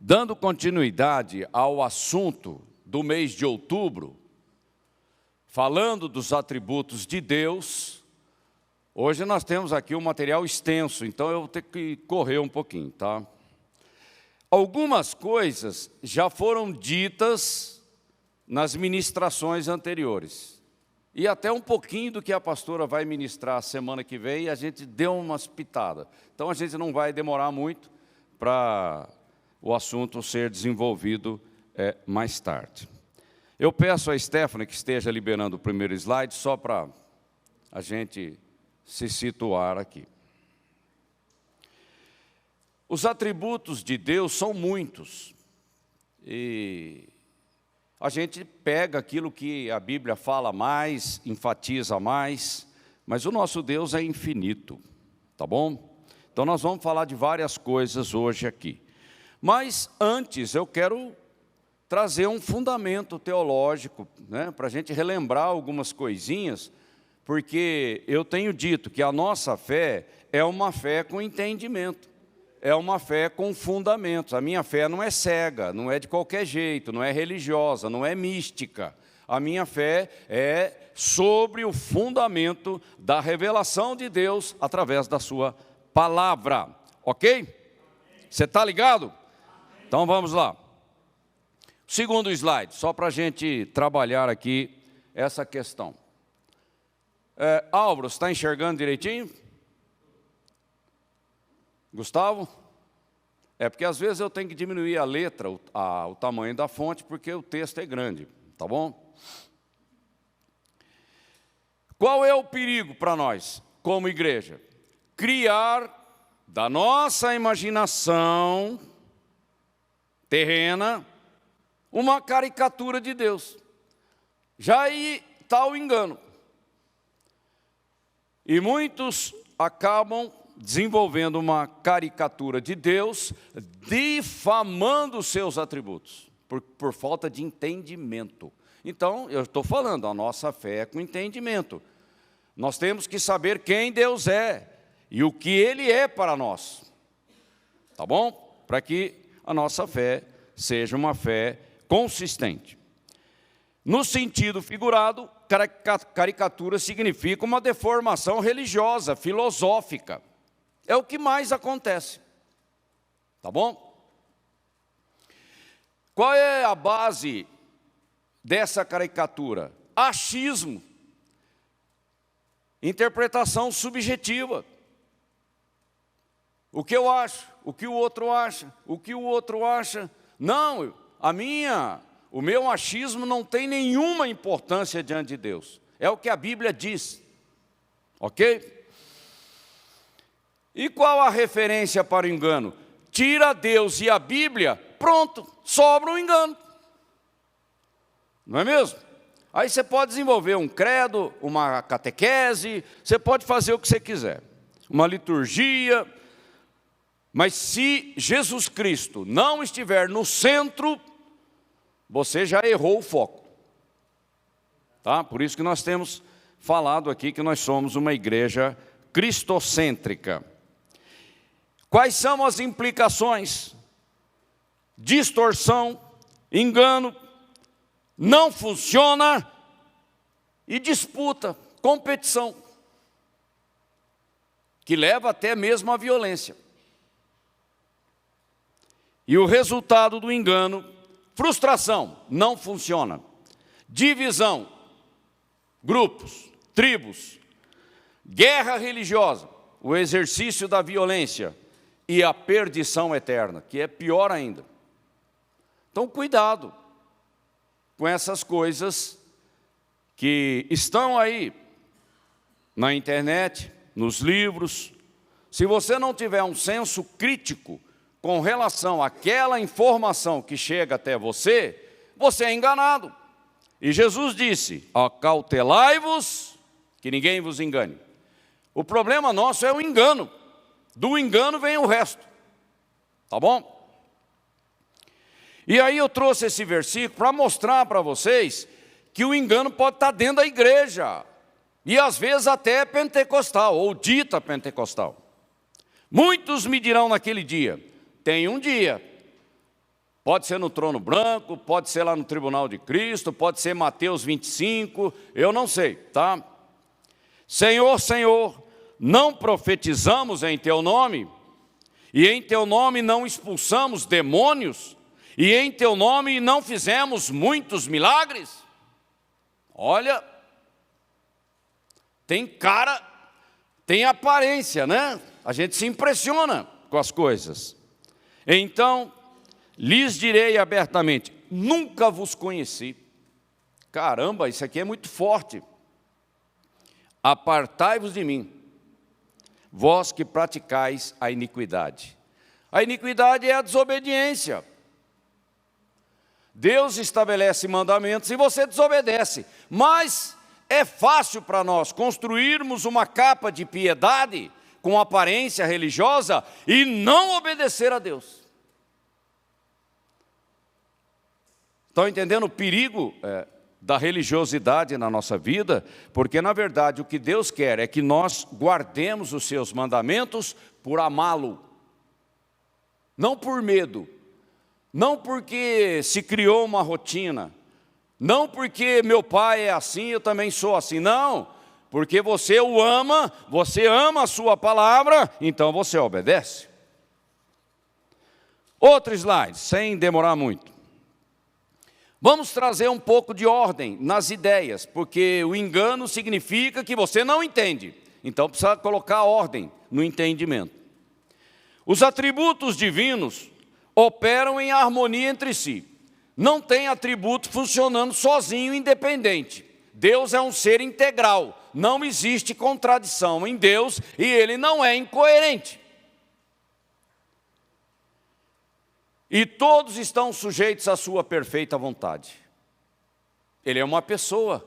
Dando continuidade ao assunto do mês de outubro, falando dos atributos de Deus, hoje nós temos aqui um material extenso, então eu vou ter que correr um pouquinho, tá? Algumas coisas já foram ditas nas ministrações anteriores. E até um pouquinho do que a pastora vai ministrar semana que vem, a gente deu umas pitadas. Então a gente não vai demorar muito para o assunto ser desenvolvido mais tarde. Eu peço a Stephanie que esteja liberando o primeiro slide, só para a gente se situar aqui. Os atributos de Deus são muitos, e a gente pega aquilo que a Bíblia fala mais, enfatiza mais, mas o nosso Deus é infinito, tá bom? Então nós vamos falar de várias coisas hoje aqui. Mas antes eu quero trazer um fundamento teológico, né, para a gente relembrar algumas coisinhas, porque eu tenho dito que a nossa fé é uma fé com entendimento, é uma fé com fundamentos. A minha fé não é cega, não é de qualquer jeito, não é religiosa, não é mística. A minha fé é sobre o fundamento da revelação de Deus através da sua palavra, ok? Você está ligado? Então vamos lá. Segundo slide, só para a gente trabalhar aqui essa questão. Álvaro, você está enxergando direitinho? Gustavo? Porque às vezes eu tenho que diminuir a letra, o tamanho da fonte, porque o texto é grande, tá bom? Qual é o perigo para nós, como igreja? Criar da nossa imaginação terrena uma caricatura de Deus. Já aí está o engano. E muitos acabam desenvolvendo uma caricatura de Deus, difamando os seus atributos, por falta de entendimento. Então, eu estou falando, a nossa fé é com entendimento. Nós temos que saber quem Deus é e o que Ele é para nós. Tá bom? Para que a nossa fé seja uma fé consistente. No sentido figurado, caricatura significa uma deformação religiosa, filosófica. É o que mais acontece. Tá bom? Qual é a base dessa caricatura? Achismo. Interpretação subjetiva. O que eu acho, o que o outro acha, o que o outro acha. Não, o meu achismo não tem nenhuma importância diante de Deus. É o que a Bíblia diz. Ok? E qual a referência para o engano? Tira Deus e a Bíblia, pronto, sobra o engano. Não é mesmo? Aí você pode desenvolver um credo, uma catequese, você pode fazer o que você quiser. Uma liturgia. Mas se Jesus Cristo não estiver no centro, você já errou o foco. Tá? Por isso que nós temos falado aqui que nós somos uma igreja cristocêntrica. Quais são as implicações? Distorção, engano, não funciona e disputa, competição, que leva até mesmo à violência. E o resultado do engano, frustração, não funciona. Divisão, grupos, tribos, guerra religiosa, o exercício da violência e a perdição eterna, que é pior ainda. Então, cuidado com essas coisas que estão aí na internet, nos livros. Se você não tiver um senso crítico com relação àquela informação que chega até você, você é enganado. E Jesus disse, acautelai-vos, que ninguém vos engane. O problema nosso é o engano. Do engano vem o resto. Tá bom? E aí eu trouxe esse versículo para mostrar para vocês que o engano pode estar dentro da igreja. E às vezes até pentecostal, ou dita pentecostal. Muitos me dirão naquele dia, tem um dia Pode ser no trono branco, pode ser lá no tribunal de Cristo, pode ser Mateus 25, eu não sei, tá? Senhor, Senhor, não profetizamos em teu nome? E em teu nome não expulsamos demônios? E em teu nome não fizemos muitos milagres? Olha, tem cara, tem aparência, né? A gente se impressiona com as coisas. Então, lhes direi abertamente, nunca vos conheci. Caramba, isso aqui é muito forte. Apartai-vos de mim, vós que praticais a iniquidade. A iniquidade é a desobediência. Deus estabelece mandamentos e você desobedece. Mas é fácil para nós construirmos uma capa de piedade com aparência religiosa e não obedecer a Deus. Estão entendendo o perigo da religiosidade na nossa vida? Porque, na verdade, o que Deus quer é que nós guardemos os seus mandamentos por amá-lo. Não por medo. Não porque se criou uma rotina. Não porque meu pai é assim, eu também sou assim. Não, porque você o ama, você ama a sua palavra, então você obedece. Outro slide, sem demorar muito. Vamos trazer um pouco de ordem nas ideias, porque o engano significa que você não entende. Então precisa colocar ordem no entendimento. Os atributos divinos operam em harmonia entre si. Não tem atributo funcionando sozinho, independente. Deus é um ser integral. Não existe contradição em Deus e Ele não é incoerente. E todos estão sujeitos à sua perfeita vontade. Ele é uma pessoa.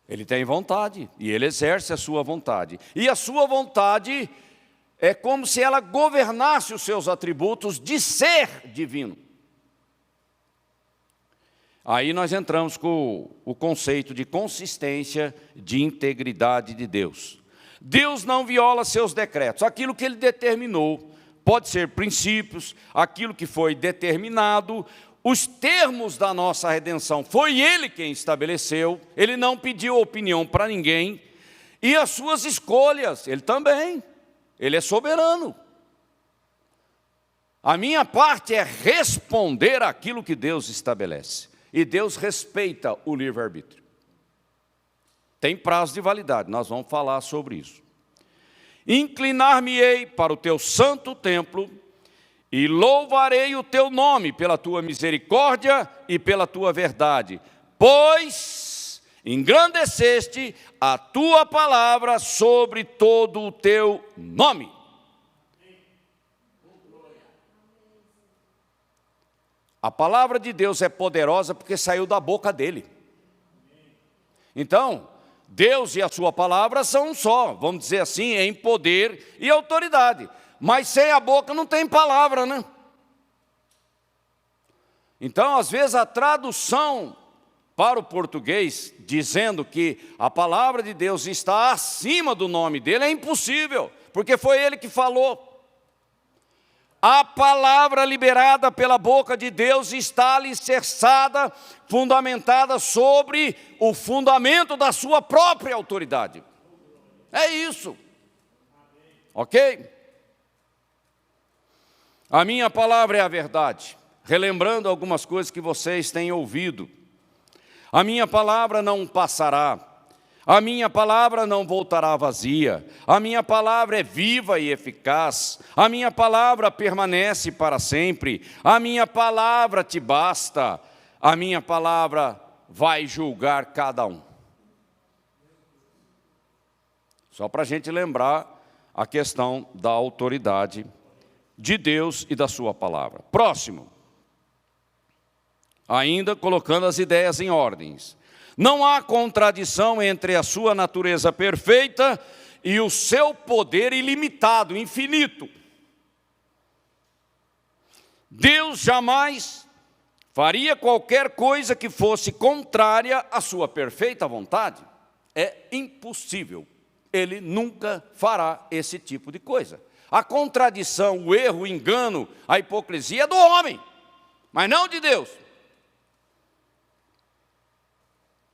Ele tem vontade e Ele exerce a sua vontade. E a sua vontade é como se ela governasse os seus atributos de ser divino. Aí nós entramos com o conceito de consistência, de integridade de Deus. Deus não viola seus decretos. Aquilo que Ele determinou, pode ser princípios, aquilo que foi determinado, os termos da nossa redenção, foi Ele quem estabeleceu, Ele não pediu opinião para ninguém, e as suas escolhas, Ele também, Ele é soberano. A minha parte é responder àquilo que Deus estabelece, e Deus respeita o livre-arbítrio. Tem prazo de validade, nós vamos falar sobre isso. Inclinar-me-ei para o teu santo templo e louvarei o teu nome pela tua misericórdia e pela tua verdade, pois engrandeceste a tua palavra sobre todo o teu nome. A palavra de Deus é poderosa porque saiu da boca dele. Então, Deus e a sua palavra são um só, vamos dizer assim, em poder e autoridade. Mas sem a boca não tem palavra, né? Então, às vezes, a tradução para o português, dizendo que a palavra de Deus está acima do nome dele, é impossível, porque foi ele que falou. A palavra liberada pela boca de Deus está alicerçada, fundamentada sobre o fundamento da sua própria autoridade. É isso. Ok? A minha palavra é a verdade. Relembrando algumas coisas que vocês têm ouvido. A minha palavra não passará. A minha palavra não voltará vazia. A minha palavra é viva e eficaz. A minha palavra permanece para sempre. A minha palavra te basta. A minha palavra vai julgar cada um. Só para a gente lembrar a questão da autoridade de Deus e da sua palavra. Próximo. Ainda colocando as ideias em ordens. Não há contradição entre a sua natureza perfeita e o seu poder ilimitado, infinito. Deus jamais faria qualquer coisa que fosse contrária à sua perfeita vontade. É impossível. Ele nunca fará esse tipo de coisa. A contradição, o erro, o engano, a hipocrisia é do homem, mas não de Deus.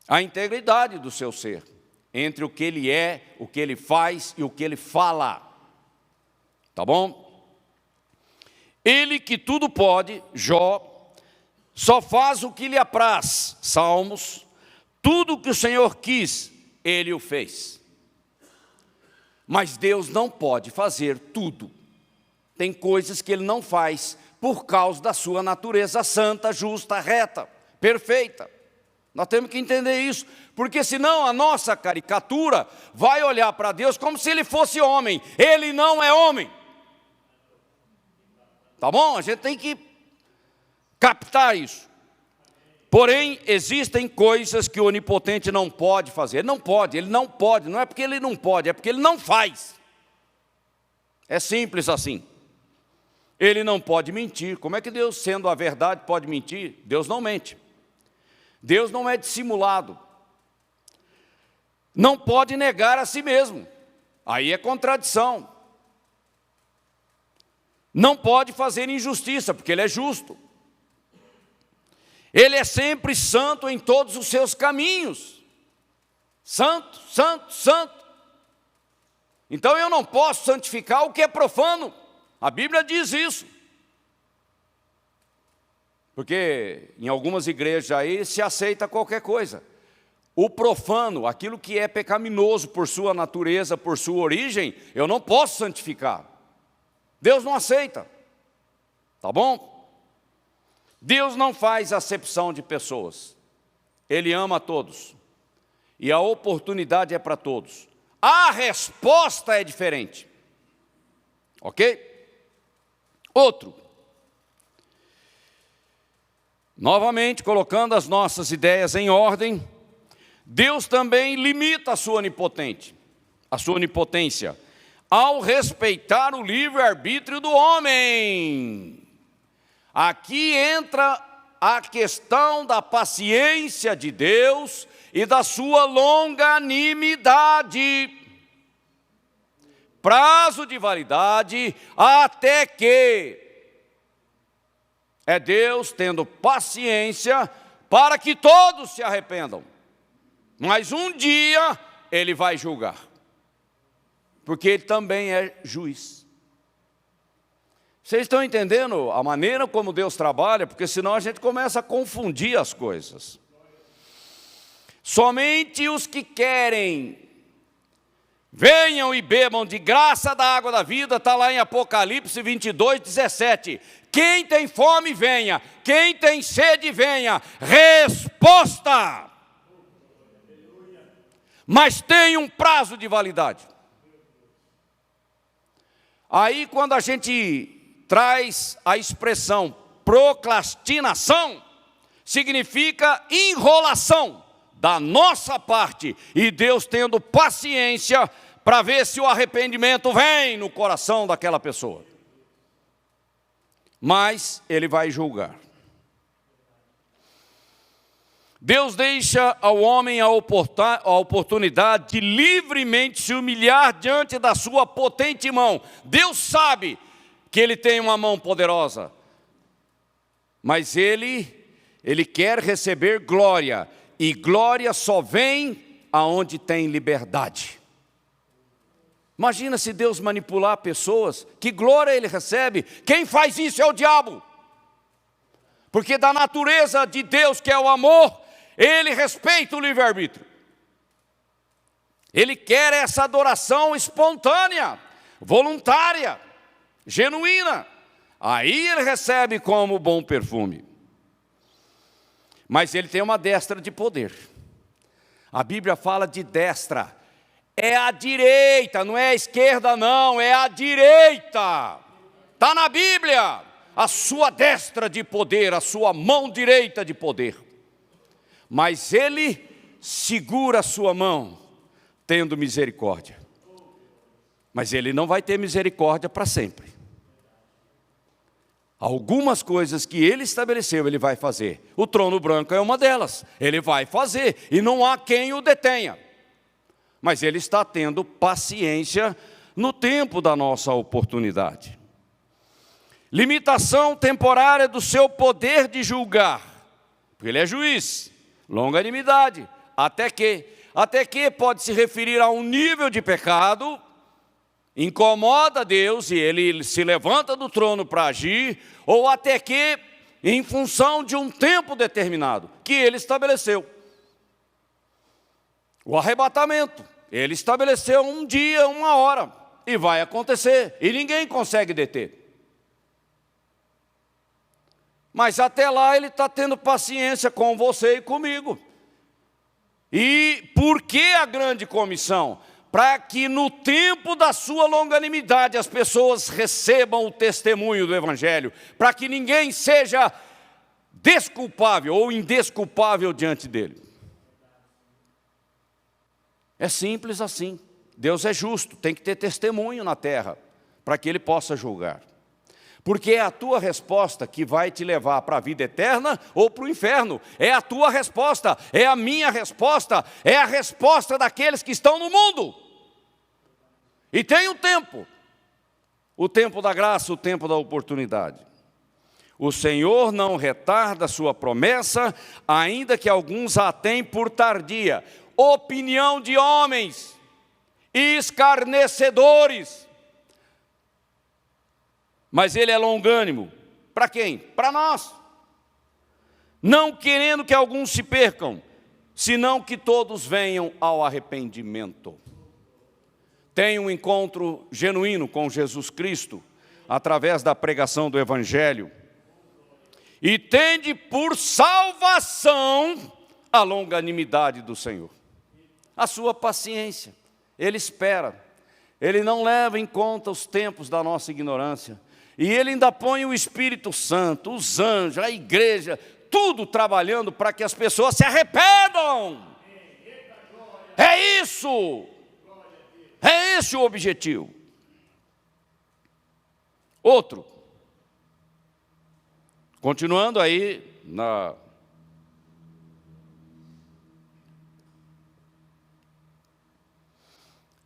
A integridade do seu ser, entre o que ele é, o que ele faz e o que ele fala. Tá bom? Ele que tudo pode, Jó, só faz o que lhe apraz, Salmos, tudo o que o Senhor quis, ele o fez. Mas Deus não pode fazer tudo. Tem coisas que ele não faz por causa da sua natureza santa, justa, reta, perfeita. Nós temos que entender isso, porque senão a nossa caricatura vai olhar para Deus como se ele fosse homem. Ele não é homem. Tá bom? A gente tem que captar isso. Porém, existem coisas que o onipotente não pode fazer. Ele não pode, não é porque ele não pode, é porque ele não faz. É simples assim. Ele não pode mentir. Como é que Deus, sendo a verdade, pode mentir? Deus não mente. Deus não é dissimulado. Não pode negar a si mesmo. Aí é contradição. Não pode fazer injustiça, porque ele é justo. Ele é sempre santo em todos os seus caminhos. Santo, santo, santo. Então eu não posso santificar o que é profano. A Bíblia diz isso. Porque em algumas igrejas aí se aceita qualquer coisa. O profano, aquilo que é pecaminoso por sua natureza, por sua origem, eu não posso santificar. Deus não aceita. Tá bom? Deus não faz acepção de pessoas. Ele ama a todos. E a oportunidade é para todos. A resposta é diferente. Ok? Outro. Novamente, colocando as nossas ideias em ordem, Deus também limita a sua onipotência, ao respeitar o livre-arbítrio do homem. Aqui entra a questão da paciência de Deus e da sua longanimidade. Prazo de validade até que é Deus tendo paciência para que todos se arrependam. Mas um dia ele vai julgar, porque ele também é juiz. Vocês estão entendendo a maneira como Deus trabalha? Porque senão a gente começa a confundir as coisas. Somente os que querem, venham e bebam de graça da água da vida, está lá em Apocalipse 22, 17. Quem tem fome, venha. Quem tem sede, venha. Resposta. Mas tem um prazo de validade. Aí quando a gente traz a expressão procrastinação, significa enrolação da nossa parte, e Deus tendo paciência para ver se o arrependimento vem no coração daquela pessoa. Mas ele vai julgar. Deus deixa ao homem a oportunidade de livremente se humilhar diante da sua potente mão. Deus sabe que ele tem uma mão poderosa, mas ele quer receber glória, e glória só vem aonde tem liberdade. Imagina se Deus manipular pessoas, que glória ele recebe? Quem faz isso é o diabo, porque da natureza de Deus, que é o amor, ele respeita o livre-arbítrio. Ele quer essa adoração espontânea, voluntária, genuína. Aí ele recebe como bom perfume. Mas ele tem uma destra de poder. A Bíblia fala de destra. É a direita, não é a esquerda não, é a direita. Está na Bíblia. A sua destra de poder, a sua mão direita de poder. Mas ele segura a sua mão, tendo misericórdia. Mas ele não vai ter misericórdia para sempre. Algumas coisas que ele estabeleceu, ele vai fazer. O trono branco é uma delas. Ele vai fazer, e não há quem o detenha. Mas ele está tendo paciência no tempo da nossa oportunidade. Limitação temporária do seu poder de julgar, porque ele é juiz. Longanimidade, até que pode se referir a um nível de pecado, incomoda Deus e ele se levanta do trono para agir, ou até que em função de um tempo determinado, que ele estabeleceu. O arrebatamento, ele estabeleceu um dia, uma hora, e vai acontecer, e ninguém consegue deter. Mas até lá ele está tendo paciência com você e comigo. E por que a grande comissão? Para que no tempo da sua longanimidade as pessoas recebam o testemunho do Evangelho, para que ninguém seja desculpável ou indesculpável diante dele. É simples assim. Deus é justo, tem que ter testemunho na terra, para que ele possa julgar. Porque é a tua resposta que vai te levar para a vida eterna ou para o inferno. É a tua resposta, é a minha resposta, é a resposta daqueles que estão no mundo. E tem o tempo da graça, o tempo da oportunidade. O Senhor não retarda a sua promessa, ainda que alguns a tenham por tardia. Opinião de homens, escarnecedores. Mas ele é longânimo. Para quem? Para nós. Não querendo que alguns se percam, senão que todos venham ao arrependimento. Tem um encontro genuíno com Jesus Cristo, através da pregação do Evangelho. E tende por salvação a longanimidade do Senhor. A sua paciência. Ele espera. Ele não leva em conta os tempos da nossa ignorância. E ele ainda põe o Espírito Santo, os anjos, a igreja, tudo trabalhando para que as pessoas se arrependam. É isso. É esse o objetivo. Outro. Continuando aí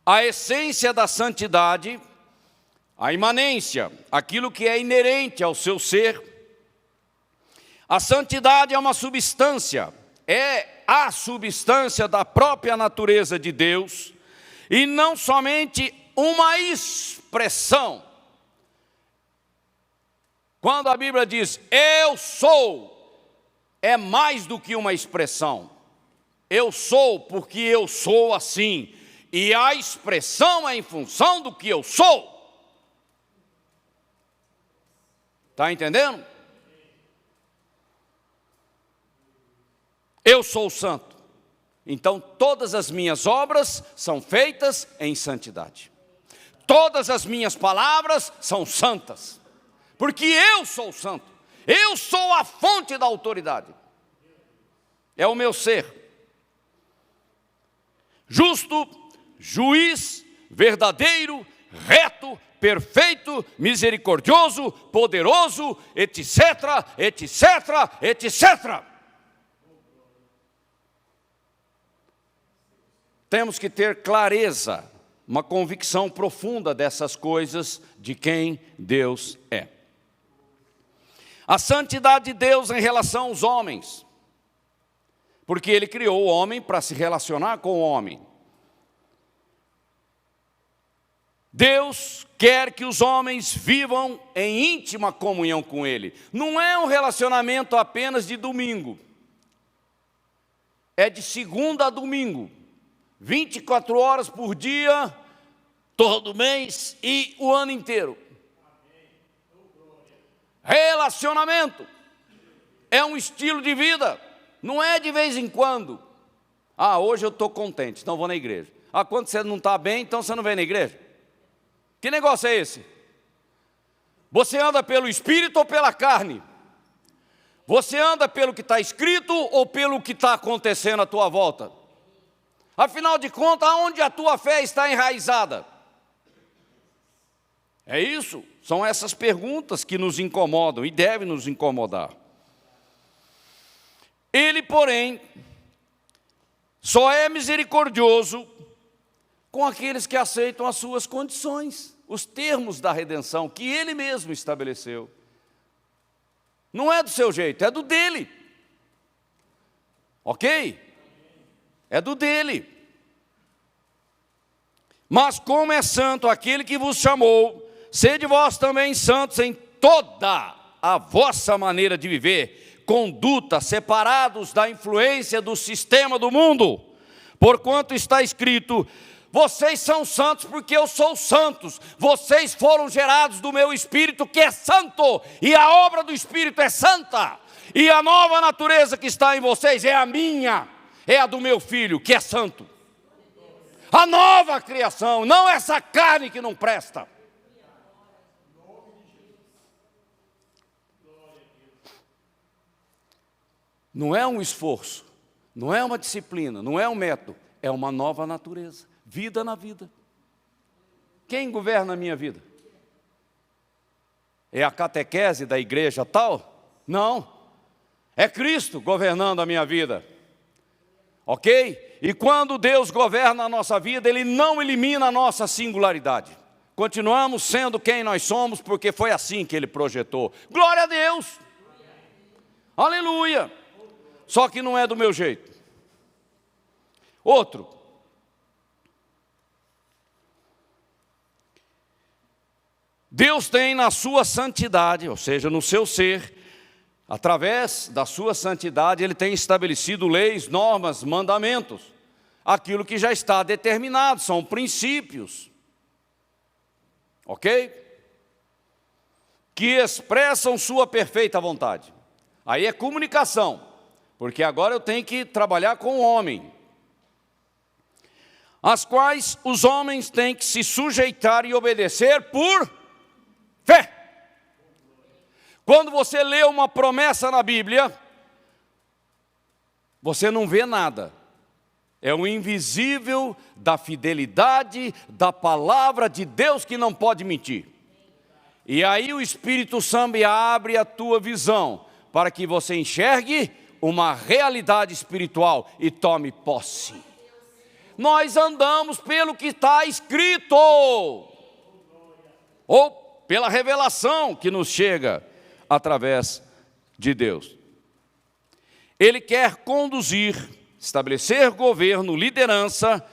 a essência da santidade, a imanência, aquilo que é inerente ao seu ser. A santidade é uma substância, é a substância da própria natureza de Deus, e não somente uma expressão. Quando a Bíblia diz, eu sou, é mais do que uma expressão. Eu sou porque eu sou assim, e a expressão é em função do que eu sou. Está entendendo? Eu sou santo. Então todas as minhas obras são feitas em santidade. Todas as minhas palavras são santas. Porque eu sou santo. Eu sou a fonte da autoridade. É o meu ser. Justo, juiz, verdadeiro, reto, perfeito, misericordioso, poderoso, etc, etc, etc. Temos que ter clareza, uma convicção profunda dessas coisas, de quem Deus é. A santidade de Deus em relação aos homens, porque Ele criou o homem para se relacionar com o homem. Deus quer que os homens vivam em íntima comunhão com Ele. Não é um relacionamento apenas de domingo. É de segunda a domingo. 24 horas por dia, todo mês e o ano inteiro. Relacionamento é um estilo de vida. Não é de vez em quando. Ah, hoje eu estou contente, então vou na igreja. Ah, quando você não está bem, então você não vem na igreja? Que negócio é esse? Você anda pelo Espírito ou pela carne? Você anda pelo que está escrito ou pelo que está acontecendo à tua volta? Afinal de contas, aonde a tua fé está enraizada? É isso? São essas perguntas que nos incomodam e devem nos incomodar. Ele, porém, só é misericordioso com aqueles que aceitam as suas condições, os termos da redenção que Ele mesmo estabeleceu. Não é do seu jeito, é do dele. Ok? É do dele. Mas como é santo aquele que vos chamou, sede vós também santos em toda a vossa maneira de viver, conduta, separados da influência do sistema do mundo, porquanto está escrito: vocês são santos porque eu sou santos, vocês foram gerados do meu Espírito que é santo, e a obra do Espírito é santa, e a nova natureza que está em vocês é a minha, é a do meu Filho que é santo. A nova criação, não essa carne que não presta. Não é um esforço, não é uma disciplina, não é um método, é uma nova natureza, vida na vida. Quem governa a minha vida? É a catequese da igreja tal? Não, é Cristo governando a minha vida, ok? E quando Deus governa a nossa vida, Ele não elimina a nossa singularidade. Continuamos sendo quem nós somos, porque foi assim que Ele projetou. Glória a Deus! Aleluia! Só que não é do meu jeito. Outro. Deus tem na sua santidade, ou seja, no seu ser, através da sua santidade, Ele tem estabelecido leis, normas, mandamentos. Aquilo que já está determinado, são princípios. Ok? Que expressam sua perfeita vontade. Aí é comunicação, porque agora eu tenho que trabalhar com o homem. As quais os homens têm que se sujeitar e obedecer por fé. Quando você lê uma promessa na Bíblia, você não vê nada. É o invisível da fidelidade da palavra de Deus que não pode mentir. E aí o Espírito Santo abre a tua visão para que você enxergue uma realidade espiritual e tome posse. Nós andamos pelo que está escrito, ou pela revelação que nos chega através de Deus. Ele quer conduzir, estabelecer governo, liderança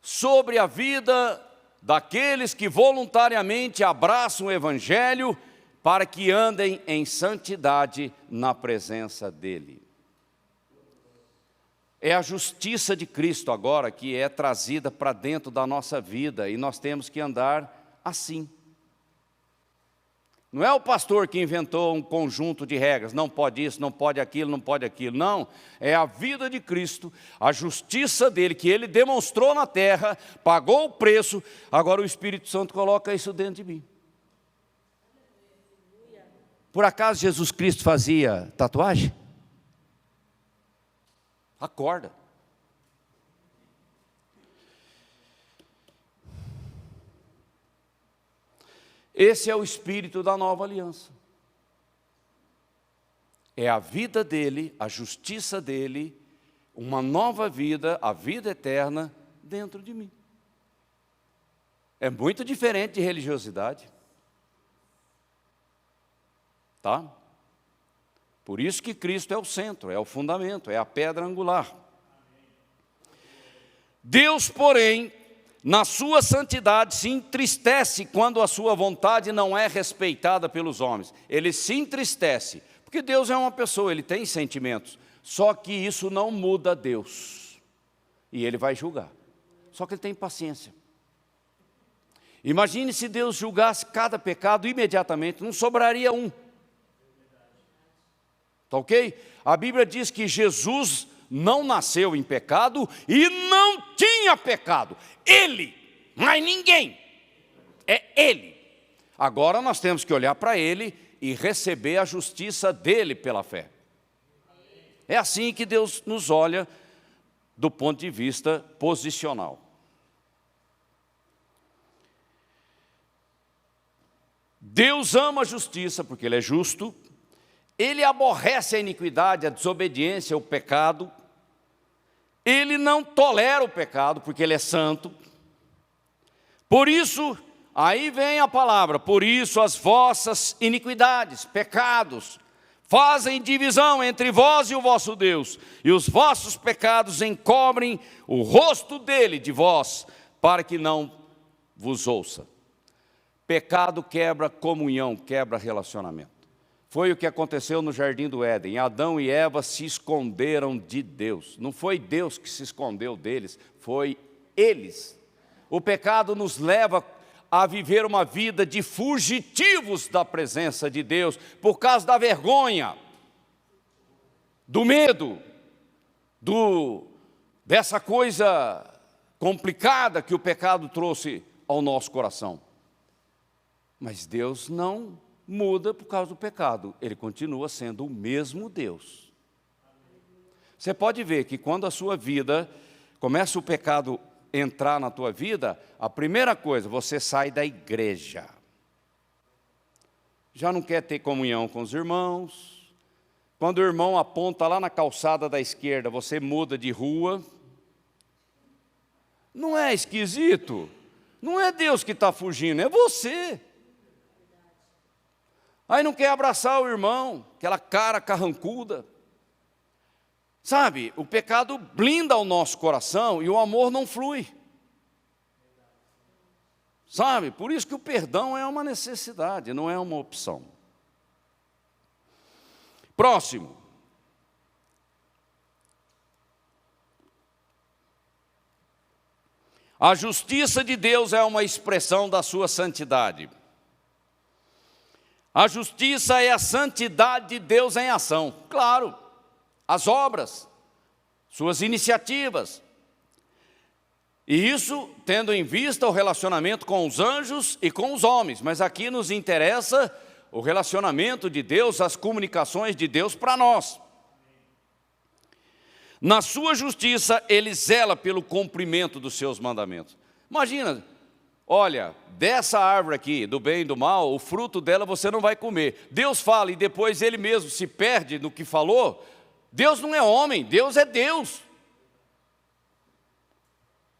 sobre a vida daqueles que voluntariamente abraçam o Evangelho para que andem em santidade na presença dEle. É a justiça de Cristo agora que é trazida para dentro da nossa vida e nós temos que andar assim. Não é o pastor que inventou um conjunto de regras, não pode isso, não pode aquilo, não pode aquilo. Não, é a vida de Cristo, a justiça dele, que ele demonstrou na terra, pagou o preço, agora o Espírito Santo coloca isso dentro de mim. Por acaso Jesus Cristo fazia tatuagem? Acorda. Esse é o espírito da nova aliança. É a vida dele, a justiça dele, uma nova vida, a vida eterna dentro de mim. É muito diferente de religiosidade. Tá? Por isso que Cristo é o centro, é o fundamento, é a pedra angular. Deus, porém, na sua santidade, se entristece quando a sua vontade não é respeitada pelos homens. Ele se entristece, porque Deus é uma pessoa, ele tem sentimentos. Só que isso não muda Deus. E ele vai julgar. Só que ele tem paciência. Imagine se Deus julgasse cada pecado imediatamente, não sobraria um. Tá ok? A Bíblia diz que Jesus não nasceu em pecado e não tinha pecado. Ele, mas ninguém. É Ele. Agora nós temos que olhar para Ele e receber a justiça dEle pela fé. É assim que Deus nos olha do ponto de vista posicional. Deus ama a justiça porque Ele é justo. Ele aborrece a iniquidade, a desobediência, o pecado. Ele não tolera o pecado, porque Ele é santo. Por isso, aí vem a palavra, por isso as vossas iniquidades, pecados, fazem divisão entre vós e o vosso Deus, e os vossos pecados encobrem o rosto dele de vós, para que não vos ouça. Pecado quebra comunhão, quebra relacionamento. Foi o que aconteceu no jardim do Éden. Adão e Eva se esconderam de Deus. Não foi Deus que se escondeu deles, foi eles. O pecado nos leva a viver uma vida de fugitivos da presença de Deus, por causa da vergonha, do medo, dessa coisa complicada que o pecado trouxe ao nosso coração. Mas Deus não muda por causa do pecado, Ele continua sendo o mesmo Deus. Você pode ver que quando a sua vida começa o pecado entrar na tua vida, a primeira coisa, você sai da igreja. Já não quer ter comunhão com os irmãos. Quando o irmão aponta lá na calçada da esquerda, você muda de rua. Não é esquisito? Não é Deus que está fugindo, é você. Aí não quer abraçar o irmão, aquela cara carrancuda. Sabe, o pecado blinda o nosso coração e o amor não flui. Sabe, por isso que o perdão é uma necessidade, não é uma opção. Próximo. A justiça de Deus é uma expressão da sua santidade. A justiça é a santidade de Deus em ação. Claro, as obras, suas iniciativas. E isso tendo em vista o relacionamento com os anjos e com os homens. Mas aqui nos interessa o relacionamento de Deus, as comunicações de Deus para nós. Na sua justiça, Ele zela pelo cumprimento dos seus mandamentos. Imagina, olha, dessa árvore aqui, do bem e do mal, o fruto dela você não vai comer. Deus fala e depois Ele mesmo se perde no que falou. Deus não é homem, Deus é Deus.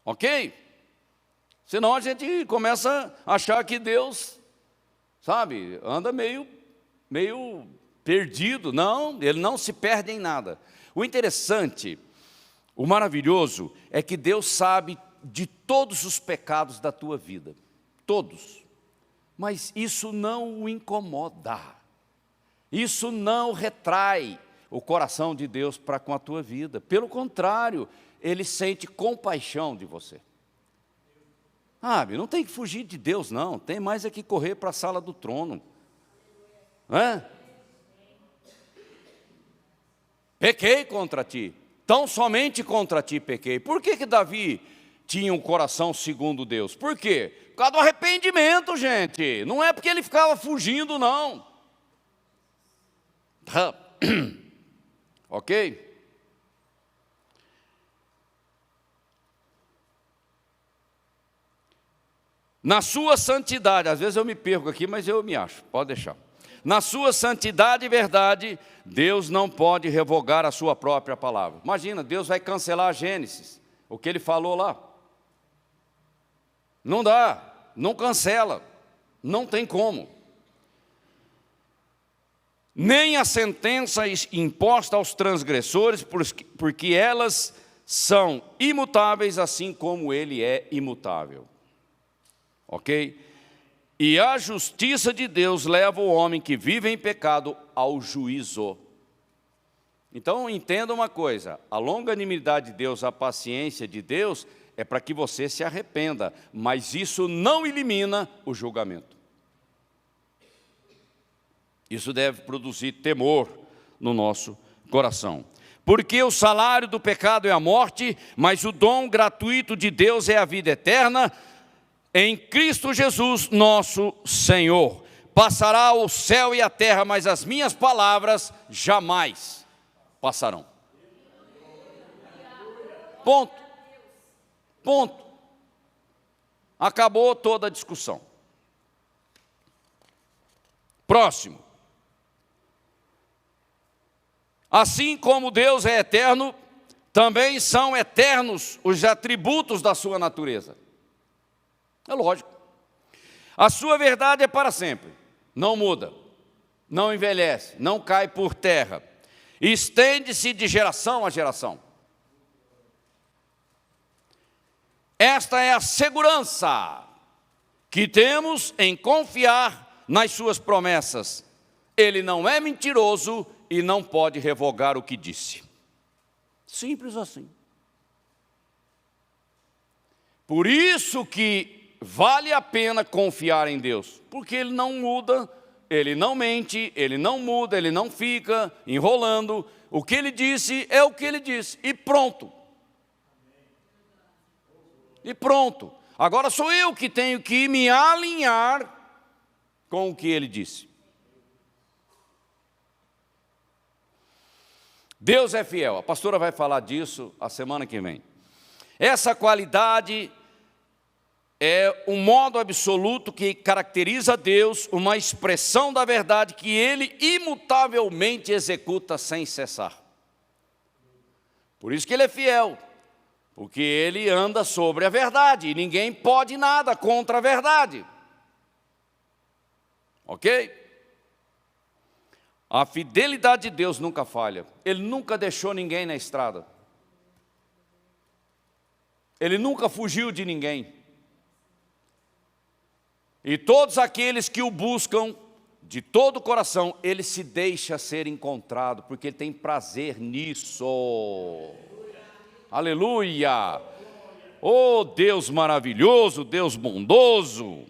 Ok? Senão a gente começa a achar que Deus, sabe, anda meio perdido. Não, Ele não se perde em nada. O interessante, o maravilhoso, é que Deus sabe de todos os pecados da tua vida. Todos. Mas isso não o incomoda. Isso não retrai o coração de Deus para com a tua vida. Pelo contrário, Ele sente compaixão de você. Não tem que fugir de Deus, não. Tem mais é que correr para a sala do trono. Pequei contra ti, tão somente contra ti pequei. Por que Davi tinha um coração segundo Deus? Por quê? Por causa do arrependimento, gente. Não é porque ele ficava fugindo, não. Ok? Na sua santidade, às vezes eu me perco aqui, mas eu me acho, pode deixar. Na sua santidade e verdade, Deus não pode revogar a sua própria palavra. Imagina, Deus vai cancelar a Gênesis, o que Ele falou lá. Não dá, não cancela, não tem como. Nem a sentença imposta aos transgressores, porque elas são imutáveis, assim como Ele é imutável. Ok? E a justiça de Deus leva o homem que vive em pecado ao juízo. Então entenda uma coisa, a longanimidade de Deus, a paciência de Deus é para que você se arrependa, mas isso não elimina o julgamento. Isso deve produzir temor no nosso coração. Porque o salário do pecado é a morte, mas o dom gratuito de Deus é a vida eterna, em Cristo Jesus, nosso Senhor. Passará o céu e a terra, mas as minhas palavras jamais passarão. Ponto. Ponto. Acabou toda a discussão. Próximo. Assim como Deus é eterno, também são eternos os atributos da sua natureza. É lógico. A sua verdade é para sempre, não muda, não envelhece, não cai por terra, estende-se de geração a geração. Esta é a segurança que temos em confiar nas suas promessas. Ele não é mentiroso e não pode revogar o que disse. Simples assim. Por isso que vale a pena confiar em Deus, porque Ele não muda, Ele não mente, Ele não muda, Ele não fica enrolando. O que Ele disse é o que Ele disse, e pronto. E pronto. Agora sou eu que tenho que me alinhar com o que Ele disse. Deus é fiel. A pastora vai falar disso a semana que vem. Essa qualidade é um modo absoluto que caracteriza Deus, uma expressão da verdade que Ele imutavelmente executa sem cessar. Por isso que Ele é fiel, porque Ele anda sobre a verdade, e ninguém pode nada contra a verdade. Ok? A fidelidade de Deus nunca falha. Ele nunca deixou ninguém na estrada. Ele nunca fugiu de ninguém. E todos aqueles que o buscam de todo o coração, Ele se deixa ser encontrado, porque Ele tem prazer nisso. Aleluia! Oh, Deus maravilhoso, Deus bondoso.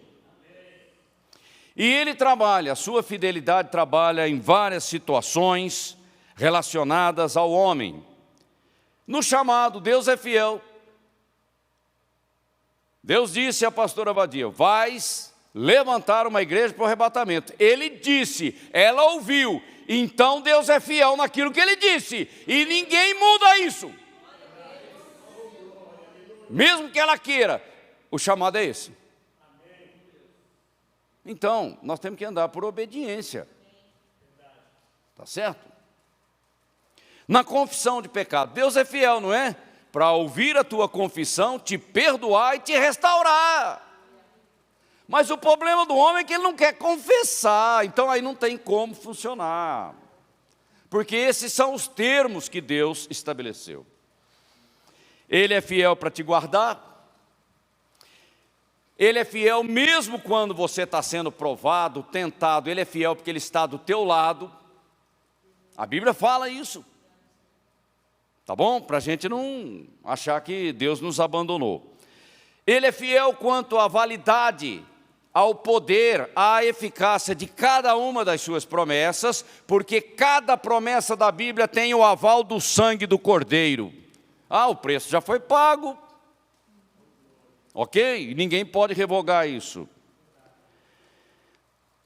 E Ele trabalha, a sua fidelidade trabalha em várias situações relacionadas ao homem. No chamado, Deus é fiel. Deus disse à pastora Abadia: vais levantar uma igreja para o arrebatamento. Ele disse, ela ouviu. Então Deus é fiel naquilo que Ele disse. E ninguém muda isso. Mesmo que ela queira, o chamado é esse. Então, nós temos que andar por obediência. Tá certo? Na confissão de pecado, Deus é fiel, não é? Para ouvir a tua confissão, te perdoar e te restaurar. Mas o problema do homem é que ele não quer confessar, então aí não tem como funcionar. Porque esses são os termos que Deus estabeleceu. Ele é fiel para te guardar. Ele é fiel mesmo quando você está sendo provado, tentado. Ele é fiel porque Ele está do teu lado. A Bíblia fala isso. Tá bom? Para a gente não achar que Deus nos abandonou. Ele é fiel quanto à validade, ao poder, à eficácia de cada uma das suas promessas, porque cada promessa da Bíblia tem o aval do sangue do Cordeiro. Ah, o preço já foi pago. Ok? Ninguém pode revogar isso.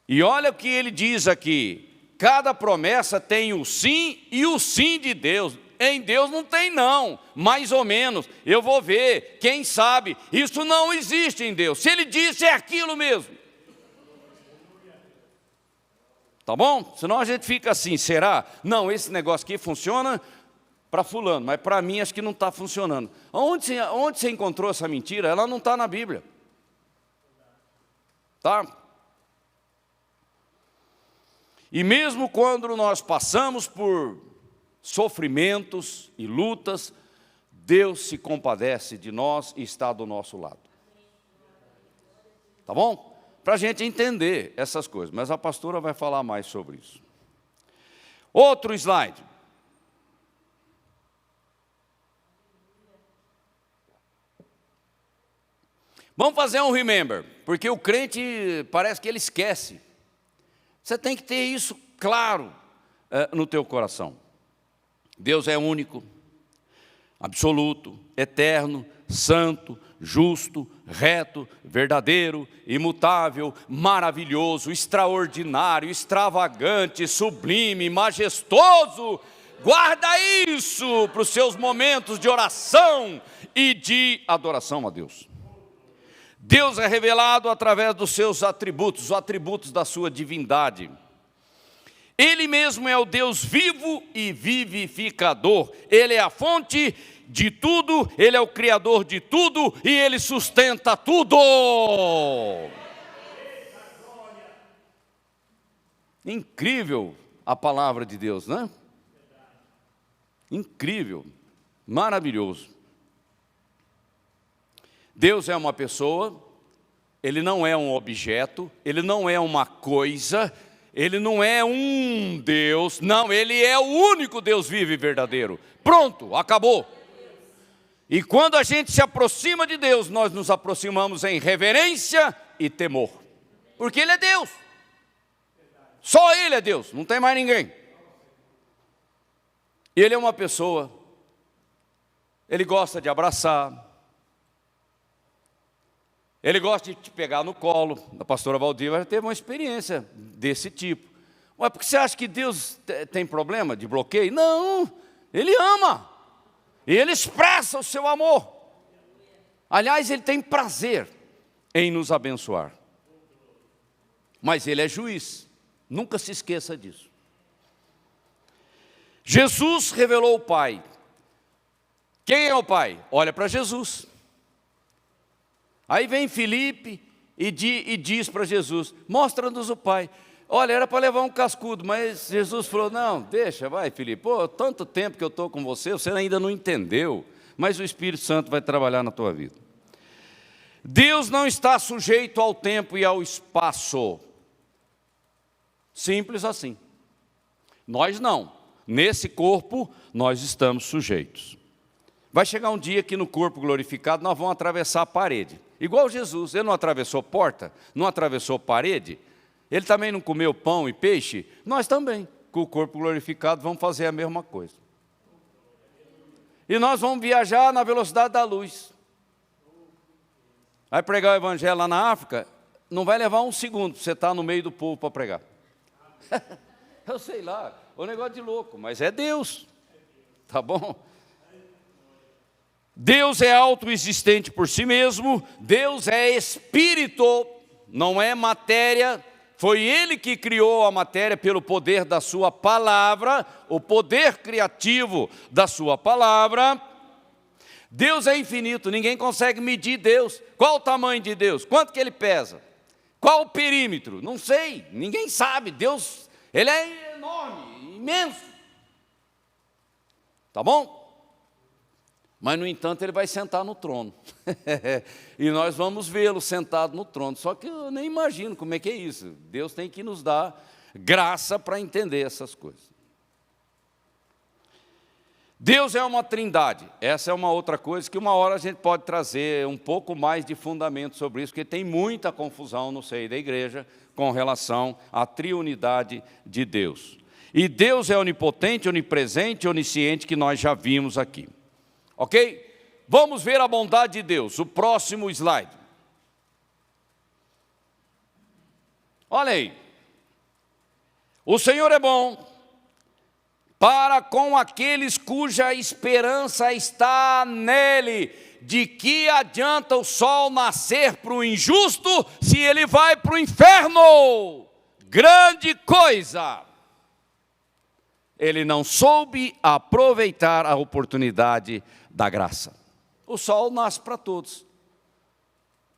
E olha o que ele diz aqui. Cada promessa tem o sim e o sim de Deus. Em Deus não tem não, mais ou menos. Eu vou ver, quem sabe. Isso não existe em Deus. Se Ele disse, é aquilo mesmo. Tá bom? Senão a gente fica assim, será? Não, esse negócio aqui funciona para fulano, mas para mim acho que não está funcionando. Onde você encontrou essa mentira? Ela não está na Bíblia. Tá? E mesmo quando nós passamos por sofrimentos e lutas, Deus se compadece de nós e está do nosso lado. Tá bom? Para a gente entender essas coisas, mas a pastora vai falar mais sobre isso. Outro slide. Vamos fazer um remember, porque o crente parece que ele esquece. Você tem que ter isso claro no teu coração. Deus é único, absoluto, eterno, santo, justo, reto, verdadeiro, imutável, maravilhoso, extraordinário, extravagante, sublime, majestoso. Guarda isso para os seus momentos de oração e de adoração a Deus. Deus é revelado através dos seus atributos, os atributos da sua divindade. Ele mesmo é o Deus vivo e vivificador. Ele é a fonte de tudo, Ele é o Criador de tudo e Ele sustenta tudo. Incrível a palavra de Deus, né? Incrível, maravilhoso. Deus é uma pessoa, Ele não é um objeto, Ele não é uma coisa, Ele não é um Deus, não, Ele é o único Deus vivo e verdadeiro. Pronto, acabou. E quando a gente se aproxima de Deus, nós nos aproximamos em reverência e temor, porque Ele é Deus. Só Ele é Deus, não tem mais ninguém. Ele é uma pessoa, Ele gosta de abraçar, Ele gosta de te pegar no colo. A pastora Valdir teve uma experiência desse tipo. Ué, porque você acha que Deus tem problema de bloqueio? Não, Ele ama, e Ele expressa o seu amor. Aliás, Ele tem prazer em nos abençoar. Mas Ele é juiz, nunca se esqueça disso. Jesus revelou o Pai. Quem é o Pai? Olha para Jesus. Aí vem Filipe e diz para Jesus, mostra-nos o Pai. Olha, era para levar um cascudo, mas Jesus falou, não, deixa, vai Filipe. Pô, tanto tempo que eu estou com você, você ainda não entendeu, mas o Espírito Santo vai trabalhar na tua vida. Deus não está sujeito ao tempo e ao espaço. Simples assim. Nós não. Nesse corpo, nós estamos sujeitos. Vai chegar um dia que no corpo glorificado nós vamos atravessar a parede. Igual Jesus, Ele não atravessou porta, não atravessou parede. Ele também não comeu pão e peixe. Nós também, com o corpo glorificado, vamos fazer a mesma coisa. E nós vamos viajar na velocidade da luz. Vai pregar o evangelho lá na África, não vai levar um segundo para você estar no meio do povo para pregar. Eu sei lá, o negócio de louco, mas é Deus, tá bom? Deus é autoexistente por si mesmo, Deus é espírito, não é matéria. Foi Ele que criou a matéria pelo poder da sua palavra, o poder criativo da sua palavra. Deus é infinito, ninguém consegue medir Deus. Qual o tamanho de Deus? Quanto que Ele pesa? Qual o perímetro? Não sei, ninguém sabe. Deus, Ele é enorme, imenso. Tá bom? Mas, no entanto, Ele vai sentar no trono. E nós vamos vê-lo sentado no trono. Só que eu nem imagino como é que é isso. Deus tem que nos dar graça para entender essas coisas. Deus é uma trindade. Essa é uma outra coisa que uma hora a gente pode trazer um pouco mais de fundamento sobre isso, porque tem muita confusão no seio da igreja com relação à triunidade de Deus. E Deus é onipotente, onipresente, onisciente, que nós já vimos aqui. Ok? Vamos ver a bondade de Deus. O próximo slide. Olha aí. O Senhor é bom para com aqueles cuja esperança está nele. De que adianta o sol nascer para o injusto se ele vai para o inferno? Grande coisa! Ele não soube aproveitar a oportunidade da graça. O sol nasce para todos,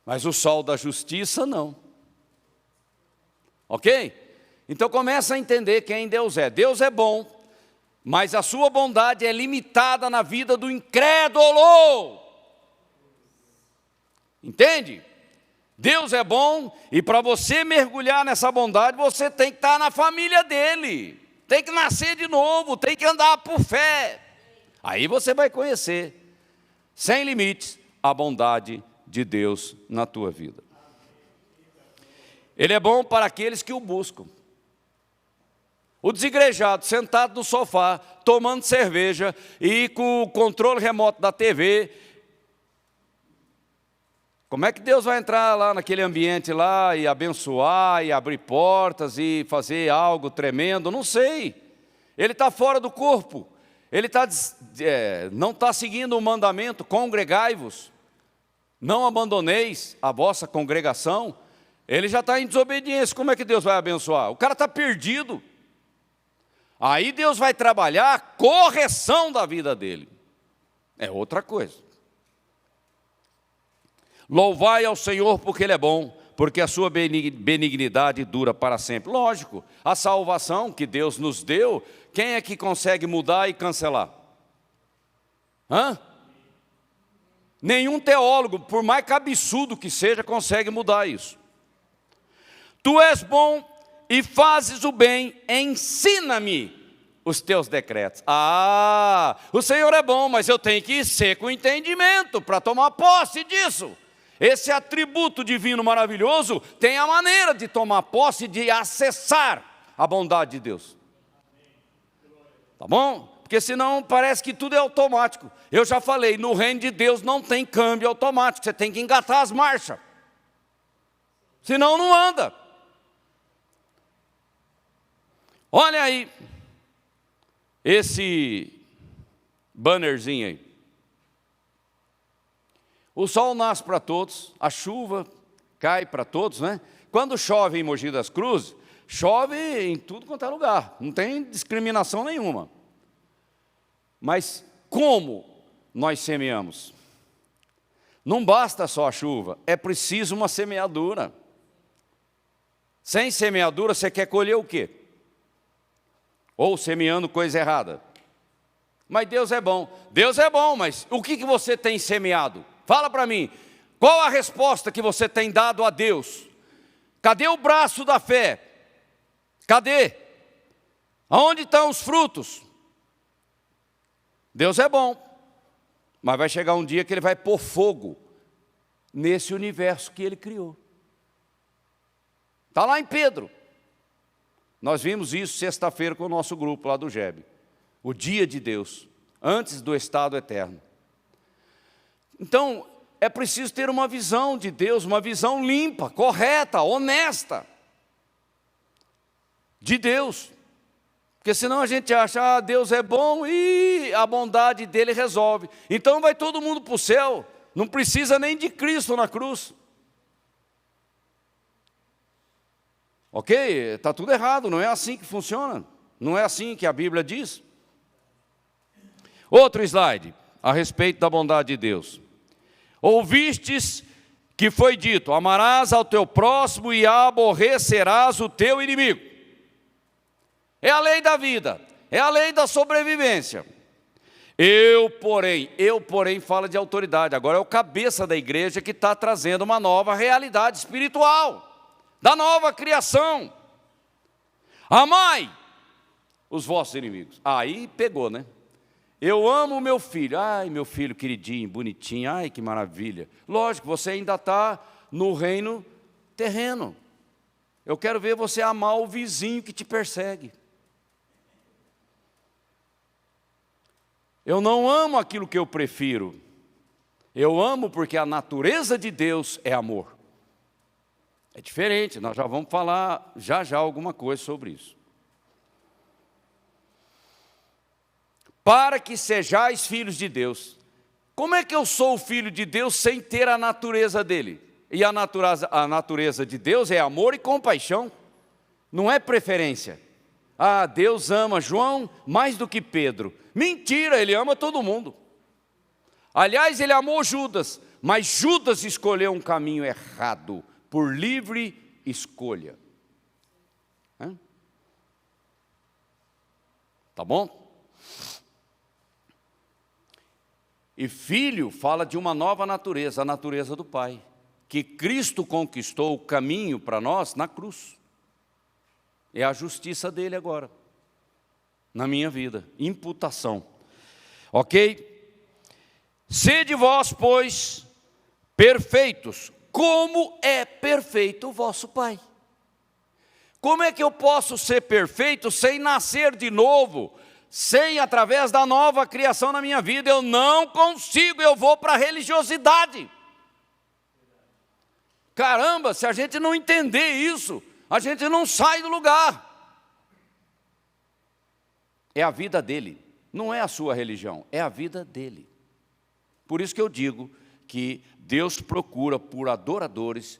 mas o sol da justiça não. Ok? Então começa a entender quem Deus é. Deus é bom, mas a sua bondade é limitada na vida do incrédulo. Entende? Deus é bom e para você mergulhar nessa bondade, você tem que estar na família dele. Tem que nascer de novo, tem que andar por fé. Aí você vai conhecer, sem limites, a bondade de Deus na tua vida. Ele é bom para aqueles que o buscam. O desigrejado, sentado no sofá, tomando cerveja e com o controle remoto da TV. Como é que Deus vai entrar lá naquele ambiente lá e abençoar, e abrir portas, e fazer algo tremendo? Não sei. Ele está fora do corpo. Ele não está seguindo o mandamento, congregai-vos. Não abandoneis a vossa congregação. Ele já está em desobediência. Como é que Deus vai abençoar? O cara está perdido. Aí Deus vai trabalhar a correção da vida dele. é outra coisa. Louvai ao Senhor porque Ele é bom, porque a sua benignidade dura para sempre. Lógico, a salvação que Deus nos deu, quem é que consegue mudar e cancelar? Hã? Nenhum teólogo, por mais cabeçudo que seja, consegue mudar isso. Tu és bom e fazes o bem, ensina-me os teus decretos. O Senhor é bom, mas eu tenho que ser com entendimento para tomar posse disso. Esse atributo divino maravilhoso tem a maneira de tomar posse, de acessar a bondade de Deus. Tá bom? Porque senão parece que tudo é automático. Eu já falei, no reino de Deus não tem câmbio automático, você tem que engatar as marchas. Senão não anda. Olha aí, esse bannerzinho aí. O sol nasce para todos, a chuva cai para todos, né? Quando chove em Mogi das Cruzes, chove em tudo quanto é lugar, não tem discriminação nenhuma. Mas como nós semeamos? Não basta só a chuva, é preciso uma semeadura. Sem semeadura, você quer colher o quê? Ou semeando coisa errada. Mas Deus é bom, mas o que você tem semeado? Fala para mim, qual a resposta que você tem dado a Deus? Cadê o braço da fé? Cadê? Aonde estão os frutos? Deus é bom, mas vai chegar um dia que Ele vai pôr fogo nesse universo que Ele criou. Está lá em Pedro. Nós vimos isso sexta-feira com o nosso grupo lá do GEB. O dia de Deus, antes do estado eterno. Então, é preciso ter uma visão de Deus, uma visão limpa, correta, honesta de Deus. Porque senão a gente acha, Deus é bom e a bondade dele resolve. Então vai todo mundo para o céu, não precisa nem de Cristo na cruz. Ok? Está tudo errado, não é assim que funciona. Não é assim que a Bíblia diz. Outro slide, a respeito da bondade de Deus. Ouvistes que foi dito, amarás ao teu próximo e aborrecerás o teu inimigo. É a lei da vida, é a lei da sobrevivência. Eu, porém, fala de autoridade. Agora é o cabeça da igreja que está trazendo uma nova realidade espiritual, da nova criação. Amai os vossos inimigos. Aí pegou, né? Eu amo o meu filho. Ai, meu filho queridinho, bonitinho. Ai, que maravilha. Lógico, você ainda está no reino terreno. Eu quero ver você amar o vizinho que te persegue. Eu não amo aquilo que eu prefiro. Eu amo porque a natureza de Deus é amor. É diferente, nós já vamos falar já alguma coisa sobre isso. Para que sejais filhos de Deus. Como é que eu sou filho de Deus sem ter a natureza dele? E a natureza de Deus é amor e compaixão, não é preferência. Deus ama João mais do que Pedro. Mentira, Ele ama todo mundo. Aliás, Ele amou Judas, mas Judas escolheu um caminho errado, por livre escolha. Tá bom? E filho fala de uma nova natureza, a natureza do Pai, que Cristo conquistou o caminho para nós na cruz. É a justiça dele agora, na minha vida, imputação. Ok? Sede vós, pois, perfeitos, como é perfeito o vosso Pai. Como é que eu posso ser perfeito sem nascer de novo? Sem, através da nova criação na minha vida, eu não consigo, eu vou para a religiosidade. Caramba, se a gente não entender isso, a gente não sai do lugar. É a vida dele, não é a sua religião, é a vida dele. Por isso que eu digo que Deus procura por adoradores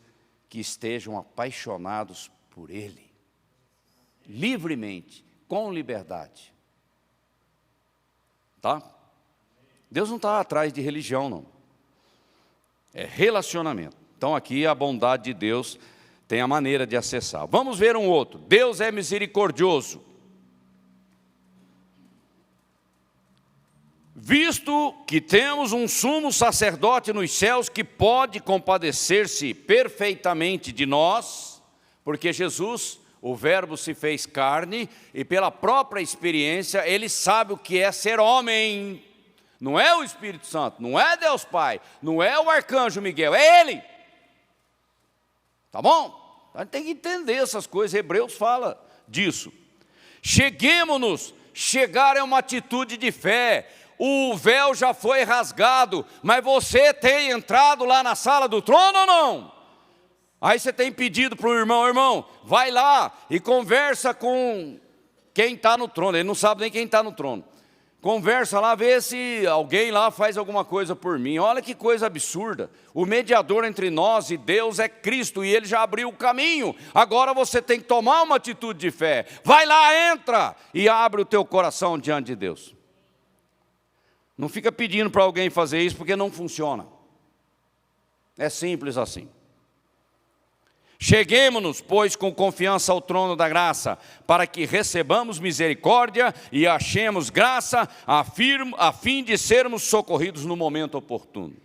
que estejam apaixonados por Ele, livremente, com liberdade. Tá? Deus não está atrás de religião, não. É relacionamento. Então aqui a bondade de Deus tem a maneira de acessar. Vamos ver um outro. Deus é misericordioso. Visto que temos um sumo sacerdote nos céus que pode compadecer-se perfeitamente de nós, porque Jesus, o Verbo se fez carne, e pela própria experiência, ele sabe o que é ser homem. Não é o Espírito Santo, não é Deus Pai, não é o arcanjo Miguel, é ele. Tá bom? A gente tem que entender essas coisas, Hebreus fala disso. Cheguemo-nos, chegar é uma atitude de fé. O véu já foi rasgado, mas você tem entrado lá na sala do trono ou não? Aí você tem pedido para o irmão, vai lá e conversa com quem está no trono. Ele não sabe nem quem está no trono. Conversa lá, vê se alguém lá faz alguma coisa por mim. Olha que coisa absurda. O mediador entre nós e Deus é Cristo, e Ele já abriu o caminho. Agora você tem que tomar uma atitude de fé. Vai lá, entra e abre o teu coração diante de Deus. Não fica pedindo para alguém fazer isso, porque não funciona. É simples assim. Cheguemo-nos, pois, com confiança ao trono da graça, para que recebamos misericórdia e achemos graça, a fim de sermos socorridos no momento oportuno.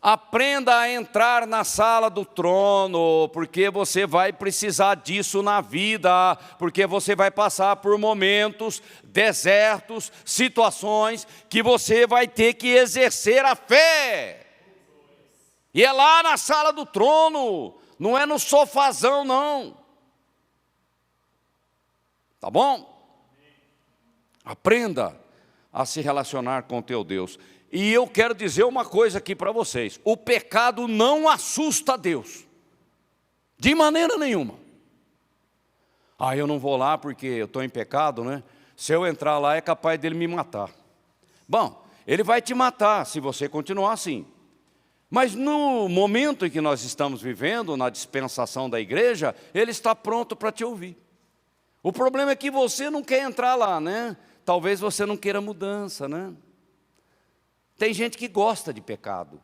Aprenda a entrar na sala do trono, porque você vai precisar disso na vida, porque você vai passar por momentos, desertos, situações, que você vai ter que exercer a fé. E é lá na sala do trono, não é no sofazão, não. Tá bom? Aprenda a se relacionar com o teu Deus. E eu quero dizer uma coisa aqui para vocês. O pecado não assusta Deus. De maneira nenhuma. Ah, eu não vou lá porque eu estou em pecado, né? Se eu entrar lá é capaz dele me matar. Bom, ele vai te matar se você continuar assim. Mas no momento em que nós estamos vivendo, na dispensação da igreja, ele está pronto para te ouvir. O problema é que você não quer entrar lá, né? Talvez você não queira mudança, né? Tem gente que gosta de pecado.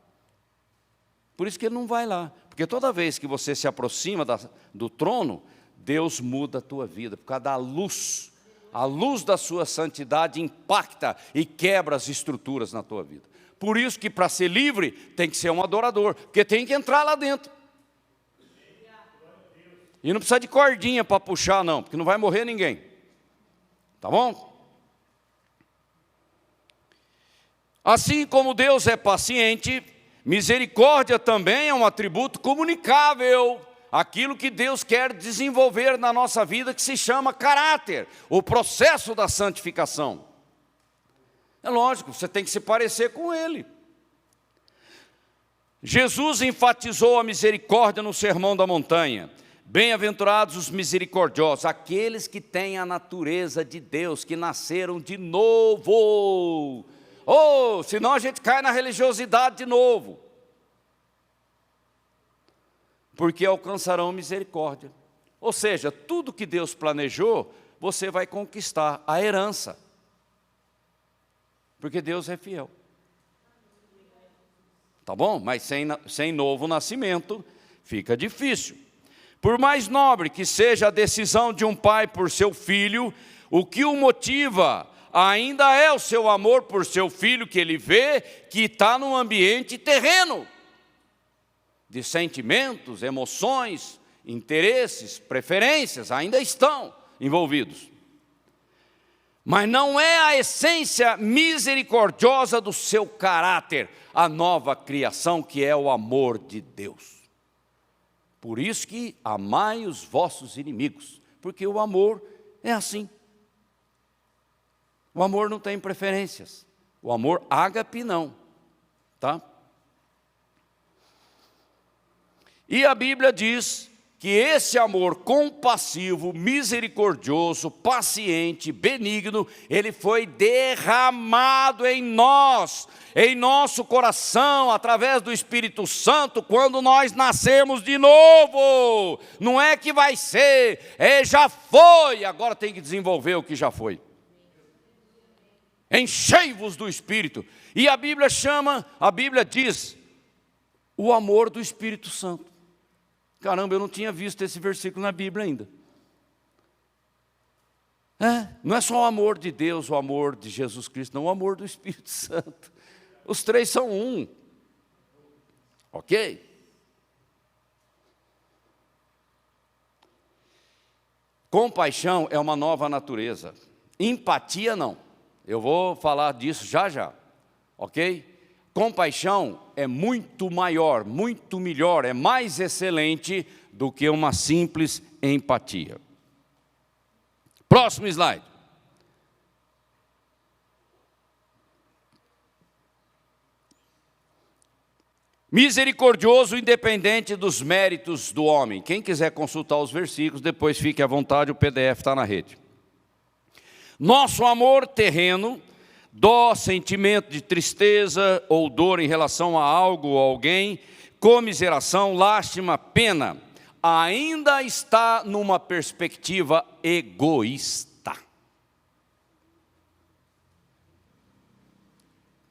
Por isso que ele não vai lá. Porque toda vez que você se aproxima do trono, Deus muda a tua vida, por causa da luz. A luz da sua santidade impacta e quebra as estruturas na tua vida. Por isso que para ser livre tem que ser um adorador, porque tem que entrar lá dentro. E não precisa de cordinha para puxar não, porque não vai morrer ninguém. Tá bom? Assim como Deus é paciente, misericórdia também é um atributo comunicável. Aquilo que Deus quer desenvolver na nossa vida, que se chama caráter, o processo da santificação. É lógico, você tem que se parecer com Ele. Jesus enfatizou a misericórdia no Sermão da Montanha. Bem-aventurados os misericordiosos, aqueles que têm a natureza de Deus, que nasceram de novo. Senão a gente cai na religiosidade de novo. Porque alcançarão misericórdia. Ou seja, tudo que Deus planejou, você vai conquistar a herança. Porque Deus é fiel. Tá bom? Mas sem novo nascimento, fica difícil. Por mais nobre que seja a decisão de um pai por seu filho, o que o motiva ainda é o seu amor por seu filho, que ele vê que está num ambiente terreno, de sentimentos, emoções, interesses, preferências, ainda estão envolvidos. Mas não é a essência misericordiosa do seu caráter, a nova criação que é o amor de Deus. Por isso que amai os vossos inimigos, porque o amor é assim. O amor não tem preferências. O amor ágape não, tá? E a Bíblia diz que esse amor compassivo, misericordioso, paciente, benigno, ele foi derramado em nós, em nosso coração, através do Espírito Santo, quando nós nascemos de novo. Não é que vai ser, já foi, agora tem que desenvolver o que já foi. Enchei-vos do Espírito. E a Bíblia diz, o amor do Espírito Santo. Caramba, eu não tinha visto esse versículo na Bíblia ainda. Não é só o amor de Deus, o amor de Jesus Cristo, não, o amor do Espírito Santo. Os três são um. Ok? Compaixão é uma nova natureza. Empatia não. Eu vou falar disso já já. Ok? Compaixão é muito maior, muito melhor, é mais excelente do que uma simples empatia. Próximo slide. Misericordioso, independente dos méritos do homem. Quem quiser consultar os versículos, depois fique à vontade, o PDF está na rede. Nosso amor terreno, dó, sentimento de tristeza ou dor em relação a algo ou alguém, comiseração, lástima, pena, ainda está numa perspectiva egoísta.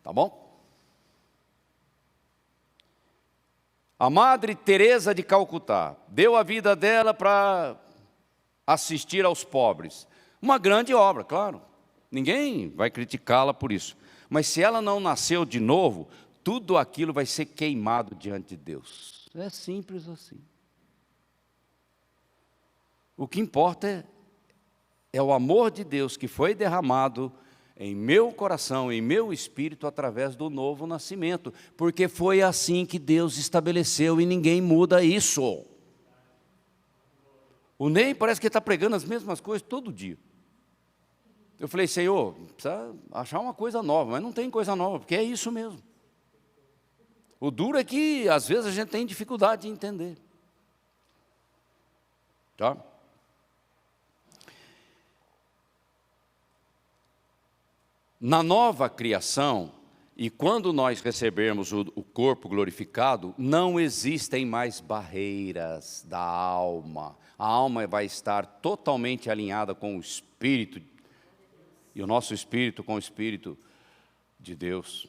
Tá bom? A Madre Teresa de Calcutá deu a vida dela para assistir aos pobres. Uma grande obra, claro. Ninguém vai criticá-la por isso. Mas se ela não nasceu de novo, tudo aquilo vai ser queimado diante de Deus. É simples assim. O que importa é o amor de Deus que foi derramado em meu coração, em meu espírito, através do novo nascimento. Porque foi assim que Deus estabeleceu e ninguém muda isso. O Ney parece que está pregando as mesmas coisas todo dia. Eu falei, Senhor, precisa achar uma coisa nova, mas não tem coisa nova, porque é isso mesmo. O duro é que, às vezes, a gente tem dificuldade de entender. Tá? Na nova criação, e quando nós recebermos o corpo glorificado, não existem mais barreiras da alma. A alma vai estar totalmente alinhada com o Espírito, e o nosso Espírito com o Espírito de Deus.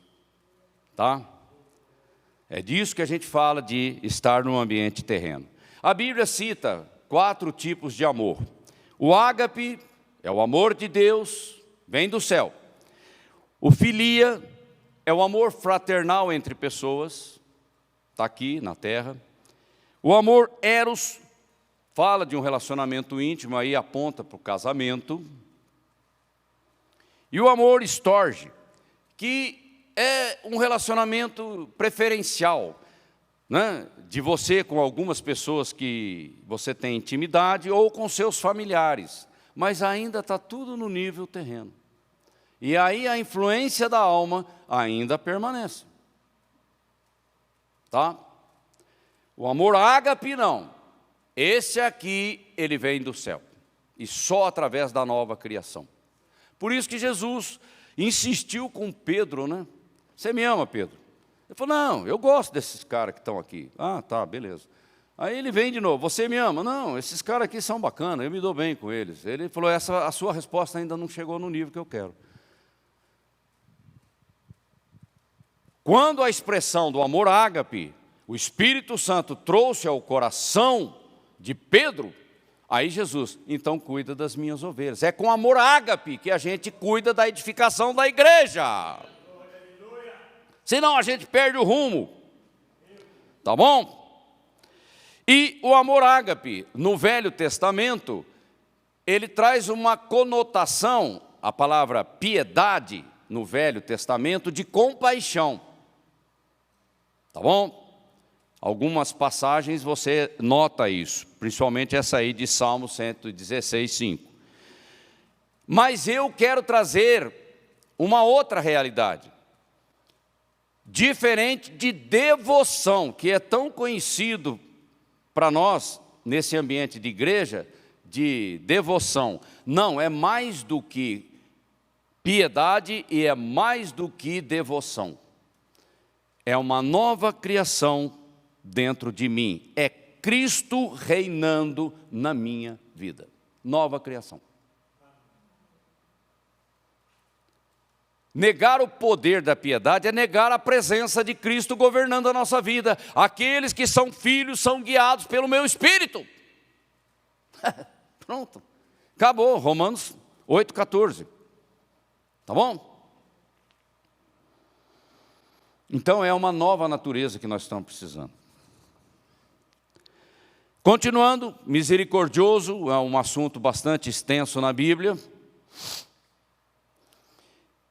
Tá? É disso que a gente fala de estar no ambiente terreno. A Bíblia cita 4 tipos de amor. O ágape é o amor de Deus, vem do céu. O filia é o amor fraternal entre pessoas, está aqui na terra. O amor eros fala de um relacionamento íntimo, aí aponta para o casamento. E o amor storge, que é um relacionamento preferencial, né? De você com algumas pessoas que você tem intimidade ou com seus familiares, mas ainda está tudo no nível terreno. E aí a influência da alma ainda permanece. Tá? O amor ágape não. Esse aqui, ele vem do céu. E só através da nova criação. Por isso que Jesus insistiu com Pedro, né? Você me ama, Pedro? Ele falou, não, eu gosto desses caras que estão aqui. Ah, tá, beleza. Aí ele vem de novo, você me ama? Não, esses caras aqui são bacanas, eu me dou bem com eles. Ele falou, a sua resposta ainda não chegou no nível que eu quero. Quando a expressão do amor ágape, o Espírito Santo trouxe ao coração de Pedro, aí Jesus, então cuida das minhas ovelhas. É com amor ágape que a gente cuida da edificação da igreja. Senão a gente perde o rumo. Tá bom? E o amor ágape, no Velho Testamento, ele traz uma conotação, a palavra piedade, no Velho Testamento, de compaixão. Tá bom? Algumas passagens você nota isso, principalmente essa aí de Salmo 116, 5. Mas eu quero trazer uma outra realidade, diferente de devoção, que é tão conhecido para nós, nesse ambiente de igreja, de devoção. Não, é mais do que piedade e é mais do que devoção. É uma nova criação dentro de mim. É Cristo reinando na minha vida. Nova criação. Negar o poder da piedade é negar a presença de Cristo governando a nossa vida. Aqueles que são filhos são guiados pelo meu Espírito. Pronto. Acabou. Romanos 8,14. Tá bom? Então é uma nova natureza que nós estamos precisando. Continuando, misericordioso é um assunto bastante extenso na Bíblia.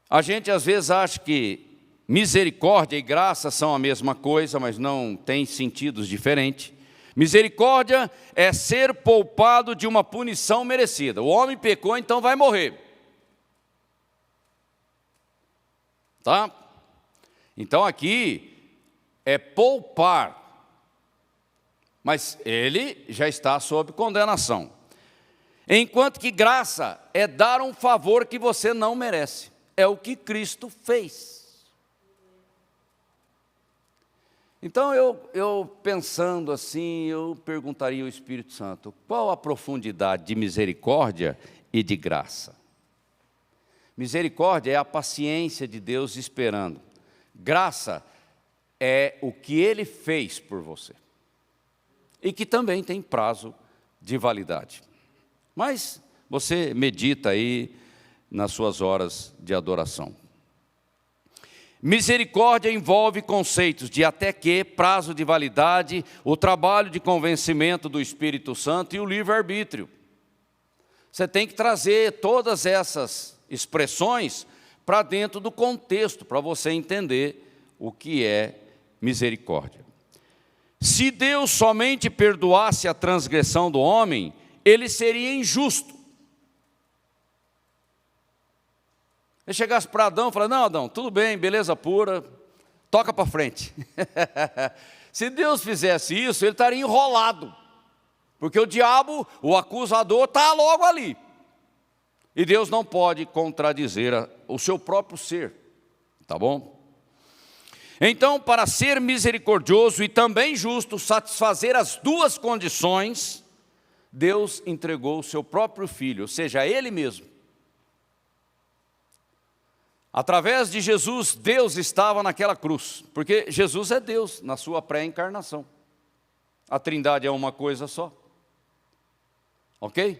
A gente às vezes acha que misericórdia e graça são a mesma coisa, mas não tem sentidos diferentes. Misericórdia é ser poupado de uma punição merecida. O homem pecou, então vai morrer. Tá? Então aqui é poupar. Mas ele já está sob condenação. Enquanto que graça é dar um favor que você não merece. É o que Cristo fez. Então eu pensando assim, eu perguntaria ao Espírito Santo, qual a profundidade de misericórdia e de graça? Misericórdia é a paciência de Deus esperando. Graça é o que Ele fez por você. E que também tem prazo de validade. Mas você medita aí nas suas horas de adoração. Misericórdia envolve conceitos de até que, prazo de validade, o trabalho de convencimento do Espírito Santo e o livre-arbítrio. Você tem que trazer todas essas expressões para dentro do contexto, para você entender o que é misericórdia. Se Deus somente perdoasse a transgressão do homem, ele seria injusto. Ele chegasse para Adão e falasse, não, Adão, tudo bem, beleza pura, toca para frente. Se Deus fizesse isso, ele estaria enrolado. Porque o diabo, o acusador, está logo ali. E Deus não pode contradizer o seu próprio ser. Tá bom? Então, para ser misericordioso e também justo, satisfazer as duas condições, Deus entregou o seu próprio Filho, ou seja, Ele mesmo. Através de Jesus, Deus estava naquela cruz, porque Jesus é Deus na sua pré-encarnação. A Trindade é uma coisa só. Ok?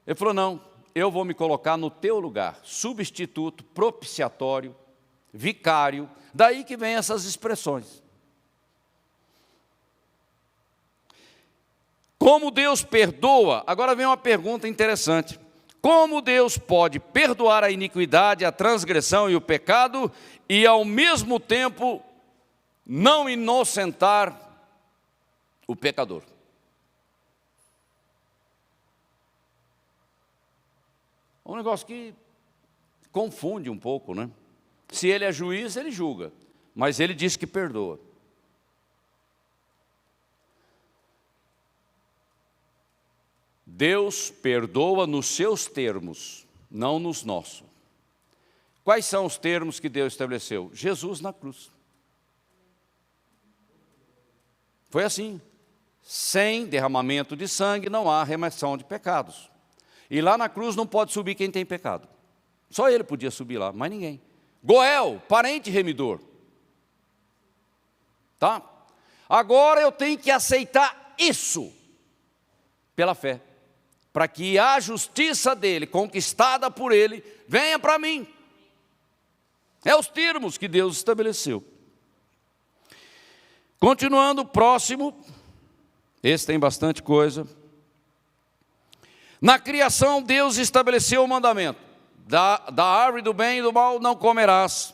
Ele falou, não, eu vou me colocar no teu lugar, substituto, propiciatório, vicário, daí que vem essas expressões. Como Deus perdoa, agora vem uma pergunta interessante. Como Deus pode perdoar a iniquidade, a transgressão e o pecado e ao mesmo tempo não inocentar o pecador? É um negócio que confunde um pouco, né? Se ele é juiz, ele julga, mas ele diz que perdoa. Deus perdoa nos seus termos, não nos nossos. Quais são os termos que Deus estabeleceu? Jesus na cruz. Foi assim. Sem derramamento de sangue não há remissão de pecados. E lá na cruz não pode subir quem tem pecado. Só ele podia subir lá, mais ninguém. Goel, parente remidor. Tá? Agora eu tenho que aceitar isso pela fé, para que a justiça dele, conquistada por ele, venha para mim. É os termos que Deus estabeleceu. Continuando, próximo, esse tem bastante coisa. Na criação, Deus estabeleceu o mandamento: da árvore do bem e do mal não comerás.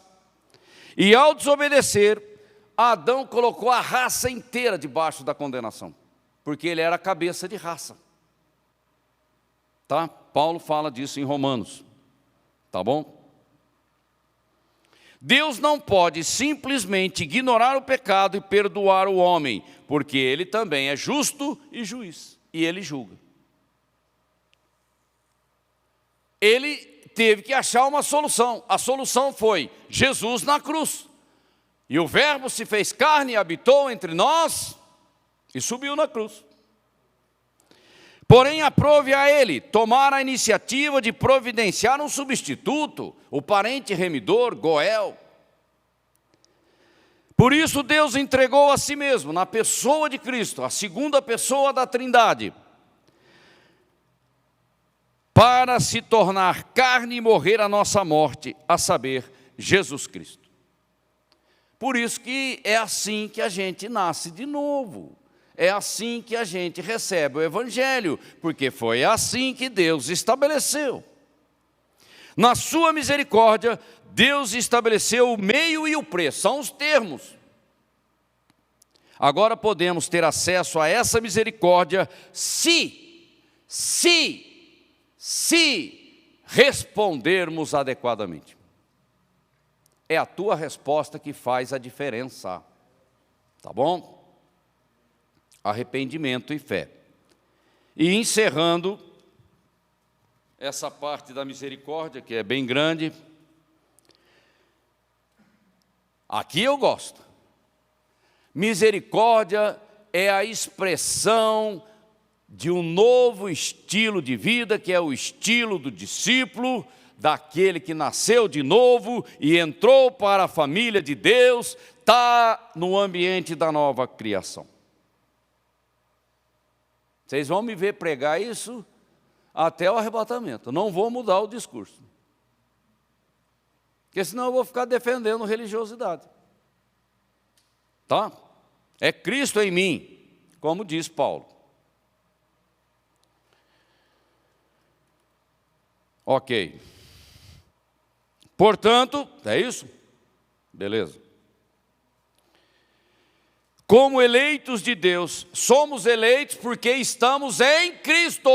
E ao desobedecer, Adão colocou a raça inteira debaixo da condenação, porque ele era a cabeça de raça. Tá? Paulo fala disso em Romanos. Tá bom? Deus não pode simplesmente ignorar o pecado e perdoar o homem, porque ele também é justo e juiz, e ele julga. Ele teve que achar uma solução. A solução foi Jesus na cruz. E o Verbo se fez carne e habitou entre nós e subiu na cruz. Porém, aprove a ele tomar a iniciativa de providenciar um substituto, o parente remidor, Goel. Por isso Deus entregou a si mesmo, na pessoa de Cristo, a segunda pessoa da Trindade, para se tornar carne e morrer a nossa morte, a saber, Jesus Cristo. Por isso que é assim que a gente nasce de novo. É assim que a gente recebe o Evangelho, porque foi assim que Deus estabeleceu. Na sua misericórdia, Deus estabeleceu o meio e o preço, são os termos. Agora podemos ter acesso a essa misericórdia se respondermos adequadamente. É a tua resposta que faz a diferença, tá bom? Arrependimento e fé. E encerrando essa parte da misericórdia, que é bem grande, aqui eu gosto. Misericórdia é a expressão de um novo estilo de vida, que é o estilo do discípulo, daquele que nasceu de novo e entrou para a família de Deus, está no ambiente da nova criação. Vocês vão me ver pregar isso até o arrebatamento. Não vou mudar o discurso. Porque senão eu vou ficar defendendo religiosidade. Tá? É Cristo em mim, como diz Paulo. Ok. Portanto, é isso? Beleza. Como eleitos de Deus, somos eleitos porque estamos em Cristo.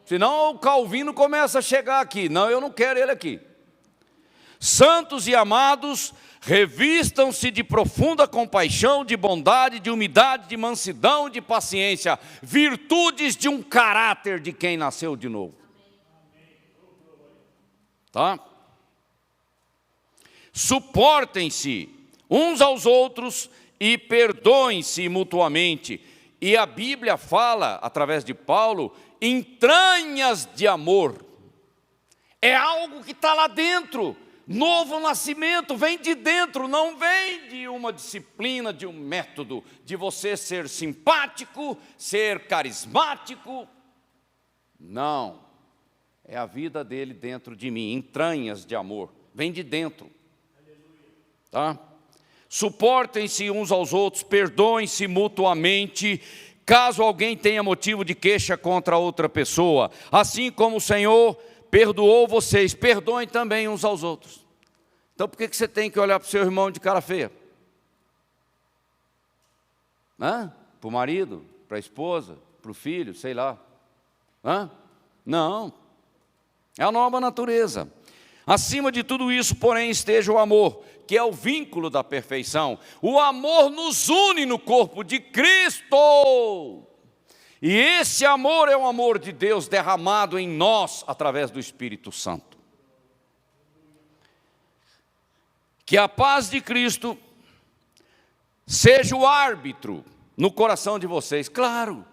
Senão o Calvino começa a chegar aqui. Não, eu não quero ele aqui. Santos e amados, revistam-se de profunda compaixão, de bondade, de humildade, de mansidão, de paciência, virtudes de um caráter de quem nasceu de novo. Tá? Suportem-se uns aos outros e perdoem-se mutuamente. E a Bíblia fala, através de Paulo, entranhas de amor. É algo que está lá dentro. Novo nascimento vem de dentro, não vem de uma disciplina, de um método, de você ser simpático, ser carismático. Não, é a vida dele dentro de mim, entranhas de amor, vem de dentro. Tá? Suportem-se uns aos outros, perdoem-se mutuamente, caso alguém tenha motivo de queixa contra outra pessoa, assim como o Senhor perdoou vocês, perdoem também uns aos outros. Então por que você tem que olhar para o seu irmão de cara feia? Para o marido, para a esposa, para o filho, sei lá. Não, é a nova natureza. Acima de tudo isso, porém, esteja o amor, que é o vínculo da perfeição. O amor nos une no corpo de Cristo. E esse amor é o amor de Deus derramado em nós através do Espírito Santo. Que a paz de Cristo seja o árbitro no coração de vocês. Claro,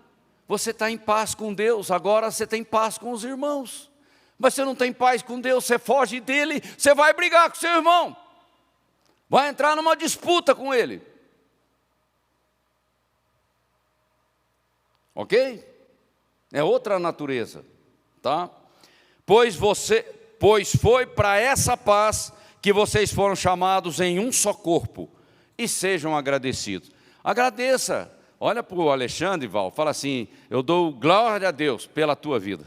você está em paz com Deus, agora você tem paz com os irmãos. Mas você não tem paz com Deus, você foge dele, você vai brigar com seu irmão. Vai entrar numa disputa com ele. Ok? É outra natureza, tá? Pois foi para essa paz que vocês foram chamados em um só corpo, e sejam agradecidos. Agradeça. Olha para o Alexandre, Val, fala assim: eu dou glória a Deus pela tua vida,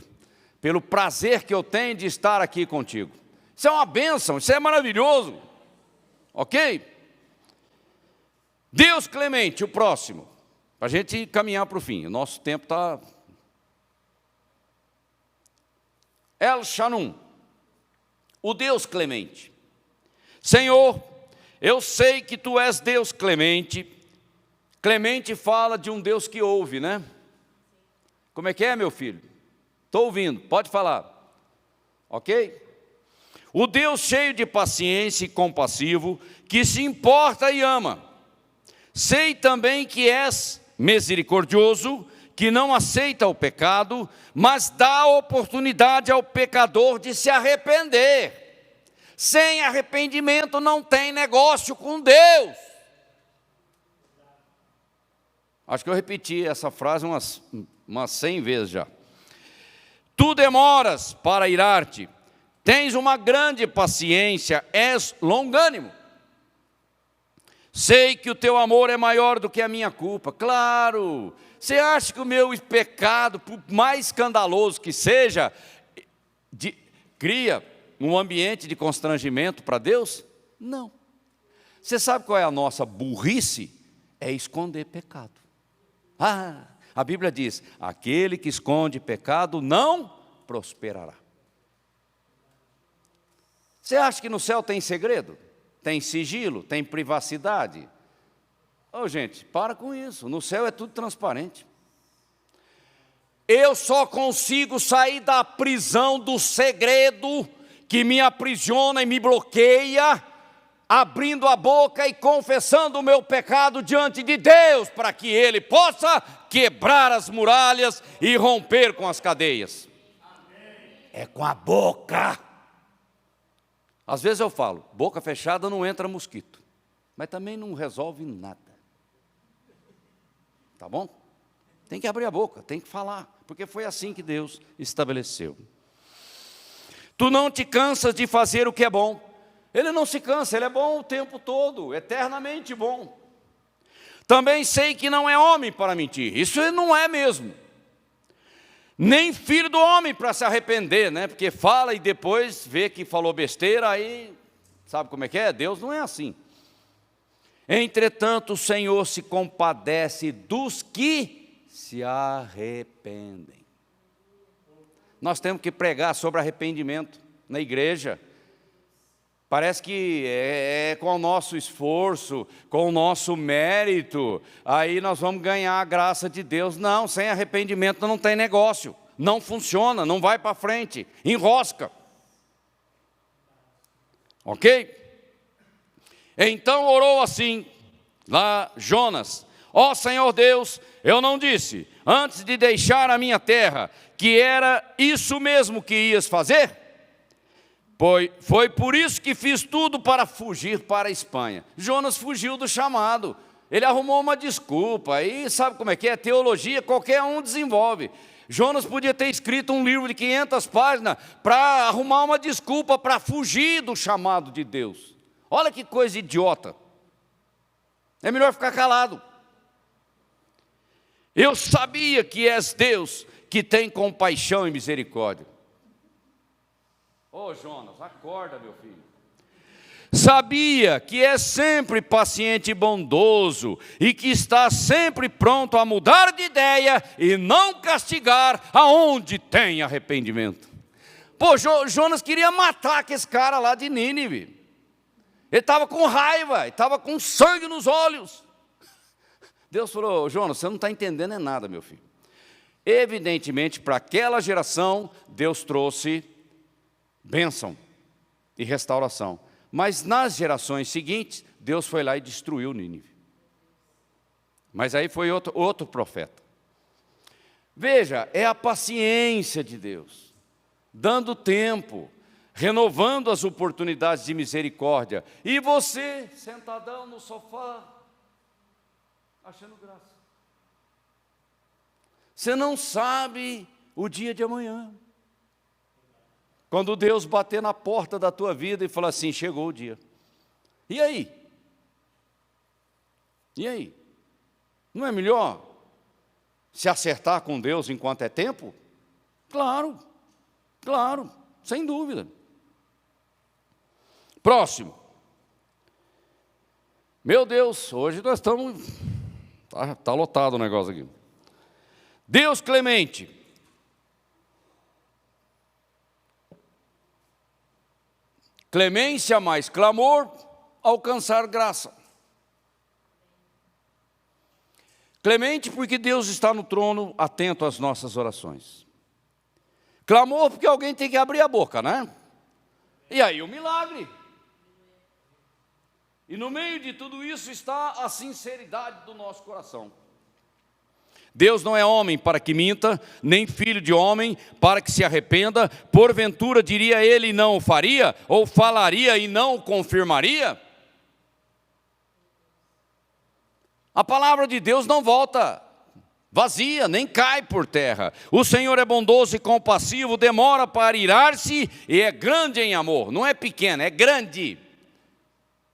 pelo prazer que eu tenho de estar aqui contigo. Isso é uma bênção, isso é maravilhoso. Ok? Deus clemente, o próximo. Para a gente caminhar para o fim, o nosso tempo está... El Shanum, o Deus clemente. Senhor, eu sei que Tu és Deus clemente. Clemente fala de um Deus que ouve, né? Como é que é, meu filho? Estou ouvindo, pode falar. Ok? O Deus cheio de paciência e compassivo, que se importa e ama. Sei também que és misericordioso, que não aceita o pecado, mas dá oportunidade ao pecador de se arrepender. Sem arrependimento não tem negócio com Deus. Acho que eu repeti essa frase umas 100 vezes já. Tu demoras para irar-te, tens uma grande paciência, és longânimo. Sei que o teu amor é maior do que a minha culpa. Claro, você acha que o meu pecado, por mais escandaloso que seja, cria um ambiente de constrangimento para Deus? Não. Você sabe qual é a nossa burrice? É esconder pecado. A Bíblia diz, aquele que esconde pecado não prosperará. Você acha que no céu tem segredo? Tem sigilo? Tem privacidade? Gente, para com isso, no céu é tudo transparente. Eu só consigo sair da prisão do segredo que me aprisiona e me bloqueia, abrindo a boca e confessando o meu pecado diante de Deus, para que Ele possa quebrar as muralhas e romper com as cadeias. É com a boca. Às vezes eu falo, boca fechada não entra mosquito, mas também não resolve nada. Tá bom? Tem que abrir a boca, tem que falar, porque foi assim que Deus estabeleceu. Tu não te cansas de fazer o que é bom. Ele não se cansa, ele é bom o tempo todo, eternamente bom. Também sei que não é homem para mentir, isso não é mesmo. Nem filho do homem para se arrepender, né? Porque fala e depois vê que falou besteira, aí sabe como é que é? Deus não é assim. Entretanto, o Senhor se compadece dos que se arrependem. Nós temos que pregar sobre arrependimento na igreja. Parece que é com o nosso esforço, com o nosso mérito, aí nós vamos ganhar a graça de Deus. Não, sem arrependimento não tem negócio, não funciona, não vai para frente, enrosca. Ok? Então orou assim, lá Jonas: ó Senhor Deus, eu não disse, antes de deixar a minha terra, que era isso mesmo que ias fazer? Foi por isso que fiz tudo para fugir para a Espanha. Jonas fugiu do chamado, ele arrumou uma desculpa, aí sabe como é que é? Teologia qualquer um desenvolve. Jonas podia ter escrito um livro de 500 páginas para arrumar uma desculpa para fugir do chamado de Deus. Olha que coisa idiota. É melhor ficar calado. Eu sabia que és Deus que tem compaixão e misericórdia. Ô Jonas, acorda, meu filho. Sabia que é sempre paciente e bondoso, e que está sempre pronto a mudar de ideia e não castigar aonde tem arrependimento. Pô, Jonas queria matar aquele cara lá de Nínive. Ele estava com raiva, ele estava com sangue nos olhos. Deus falou: Jonas, você não está entendendo é nada, meu filho. Evidentemente, para aquela geração, Deus trouxe bênção e restauração. Mas nas gerações seguintes, Deus foi lá e destruiu Nínive. Mas aí foi outro profeta. Veja, é a paciência de Deus, dando tempo, renovando as oportunidades de misericórdia. E você, sentadão no sofá, achando graça. Você não sabe o dia de amanhã. Quando Deus bater na porta da tua vida e falar assim: chegou o dia. E aí? E aí? Não é melhor se acertar com Deus enquanto é tempo? Claro, claro, sem dúvida. Próximo. Meu Deus, hoje nós estamos... Está lotado o negócio aqui. Deus clemente. Clemência mais clamor, alcançar graça. Clemente porque Deus está no trono, atento às nossas orações. Clamor porque alguém tem que abrir a boca, né? E aí o milagre. E no meio de tudo isso está a sinceridade do nosso coração. Deus não é homem para que minta, nem filho de homem para que se arrependa. Porventura diria ele e não o faria? Ou falaria e não o confirmaria? A palavra de Deus não volta vazia, nem cai por terra. O Senhor é bondoso e compassivo, demora para irar-se e é grande em amor. Não é pequeno, é grande.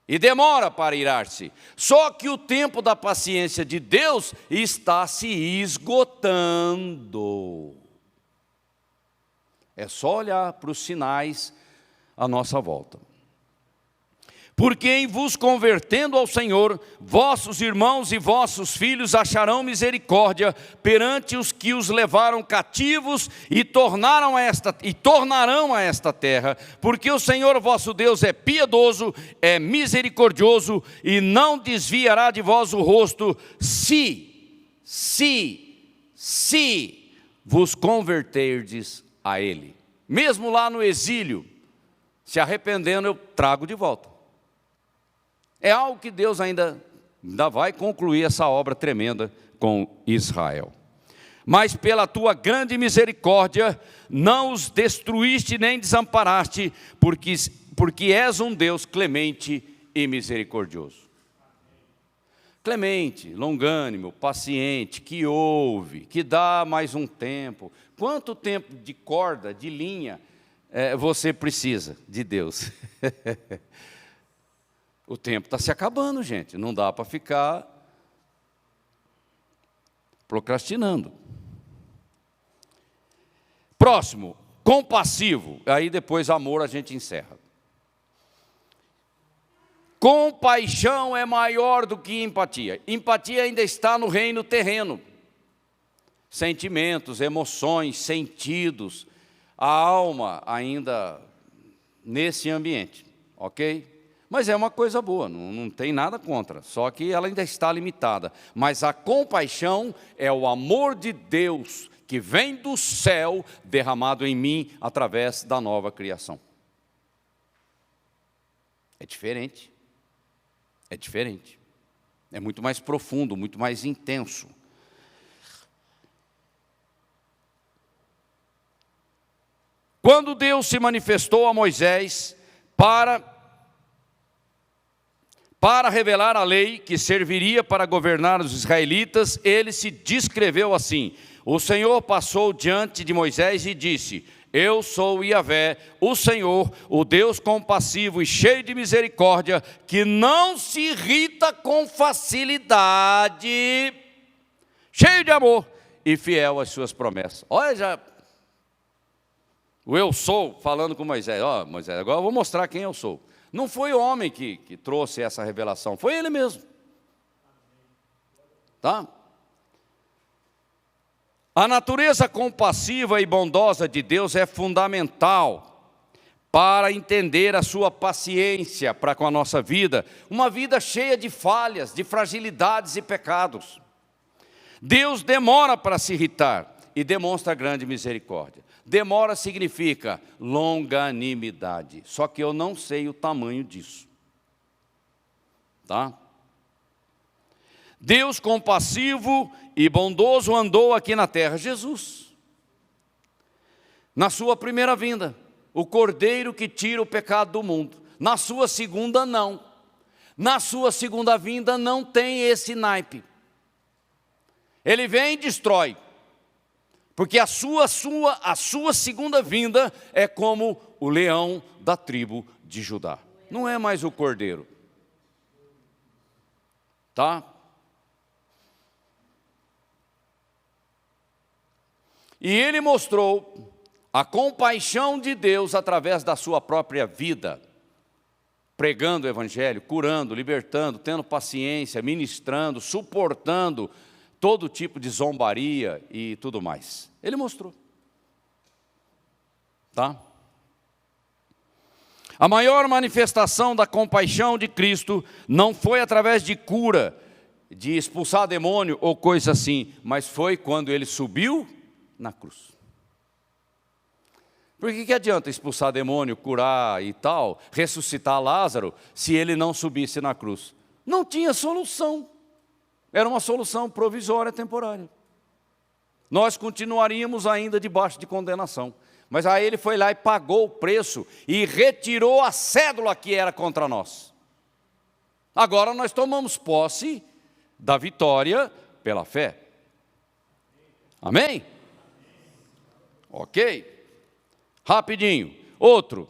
E demora para irar-se. Só que o tempo da paciência de Deus está se esgotando. É só olhar para os sinais à nossa volta. Porque em vos convertendo ao Senhor, vossos irmãos e vossos filhos acharão misericórdia perante os que os levaram cativos e tornarão a esta terra, porque o Senhor vosso Deus é piedoso, é misericordioso e não desviará de vós o rosto, se vos converterdes a Ele. Mesmo lá no exílio, se arrependendo, eu trago de volta. É algo que Deus ainda vai concluir essa obra tremenda com Israel. Mas pela tua grande misericórdia, não os destruíste nem desamparaste, porque és um Deus clemente e misericordioso. Clemente, longânimo, paciente, que ouve, que dá mais um tempo. Quanto tempo de corda, de linha, você precisa de Deus? O tempo está se acabando, gente. Não dá para ficar procrastinando. Próximo, compassivo. Aí depois amor a gente encerra. Compaixão é maior do que empatia. Empatia ainda está no reino terreno. Sentimentos, emoções, sentidos. A alma ainda nesse ambiente, ok? Mas é uma coisa boa, não tem nada contra, só que ela ainda está limitada. Mas a compaixão é o amor de Deus que vem do céu derramado em mim através da nova criação. É diferente, é muito mais profundo, muito mais intenso. Quando Deus se manifestou a Moisés para revelar a lei que serviria para governar os israelitas, ele se descreveu assim: o Senhor passou diante de Moisés e disse: eu sou Yahvé, o Senhor, o Deus compassivo e cheio de misericórdia, que não se irrita com facilidade, cheio de amor e fiel às suas promessas. Olha já, o eu sou falando com Moisés. Moisés, agora eu vou mostrar quem eu sou. Não foi o homem que trouxe essa revelação, foi ele mesmo. Tá? A natureza compassiva e bondosa de Deus é fundamental para entender a sua paciência para com a nossa vida, uma vida cheia de falhas, de fragilidades e pecados. Deus demora para se irritar e demonstra grande misericórdia. Demora significa longanimidade, só que eu não sei o tamanho disso. Tá? Deus compassivo e bondoso andou aqui na terra. Jesus, na sua primeira vinda, o Cordeiro que tira o pecado do mundo. Na sua segunda, não. Na sua segunda vinda não tem esse naipe. Ele vem e destrói. Porque a sua segunda vinda é como o leão da tribo de Judá. Não é mais o cordeiro. Tá? E ele mostrou a compaixão de Deus através da sua própria vida, pregando o evangelho, curando, libertando, tendo paciência, ministrando, suportando todo tipo de zombaria e tudo mais. Ele mostrou. Tá? A maior manifestação da compaixão de Cristo não foi através de cura, de expulsar demônio ou coisa assim, mas foi quando ele subiu na cruz. Por que adianta expulsar demônio, curar e tal, ressuscitar Lázaro, se ele não subisse na cruz? Não tinha solução. Era uma solução provisória, temporária. nós continuaríamos ainda debaixo de condenação. Mas aí ele foi lá e pagou o preço e retirou a cédula que era contra nós. Agora nós tomamos posse da vitória pela fé. Amém? Ok. Rapidinho. Outro.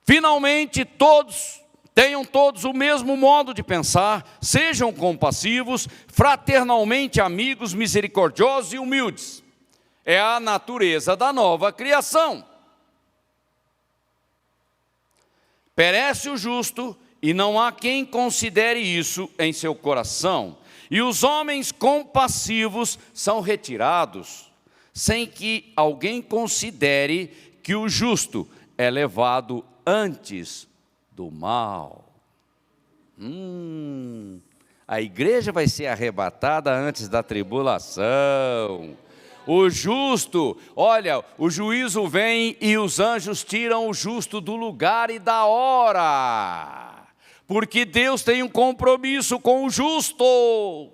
Finalmente tenham todos o mesmo modo de pensar, sejam compassivos, fraternalmente amigos, misericordiosos e humildes. É a natureza da nova criação. Perece o justo, e não há quem considere isso em seu coração. E os homens compassivos são retirados, sem que alguém considere que o justo é levado antes do mal. A igreja vai ser arrebatada antes da tribulação. O justo, olha, o juízo vem e os anjos tiram o justo do lugar e da hora, porque Deus tem um compromisso com o justo,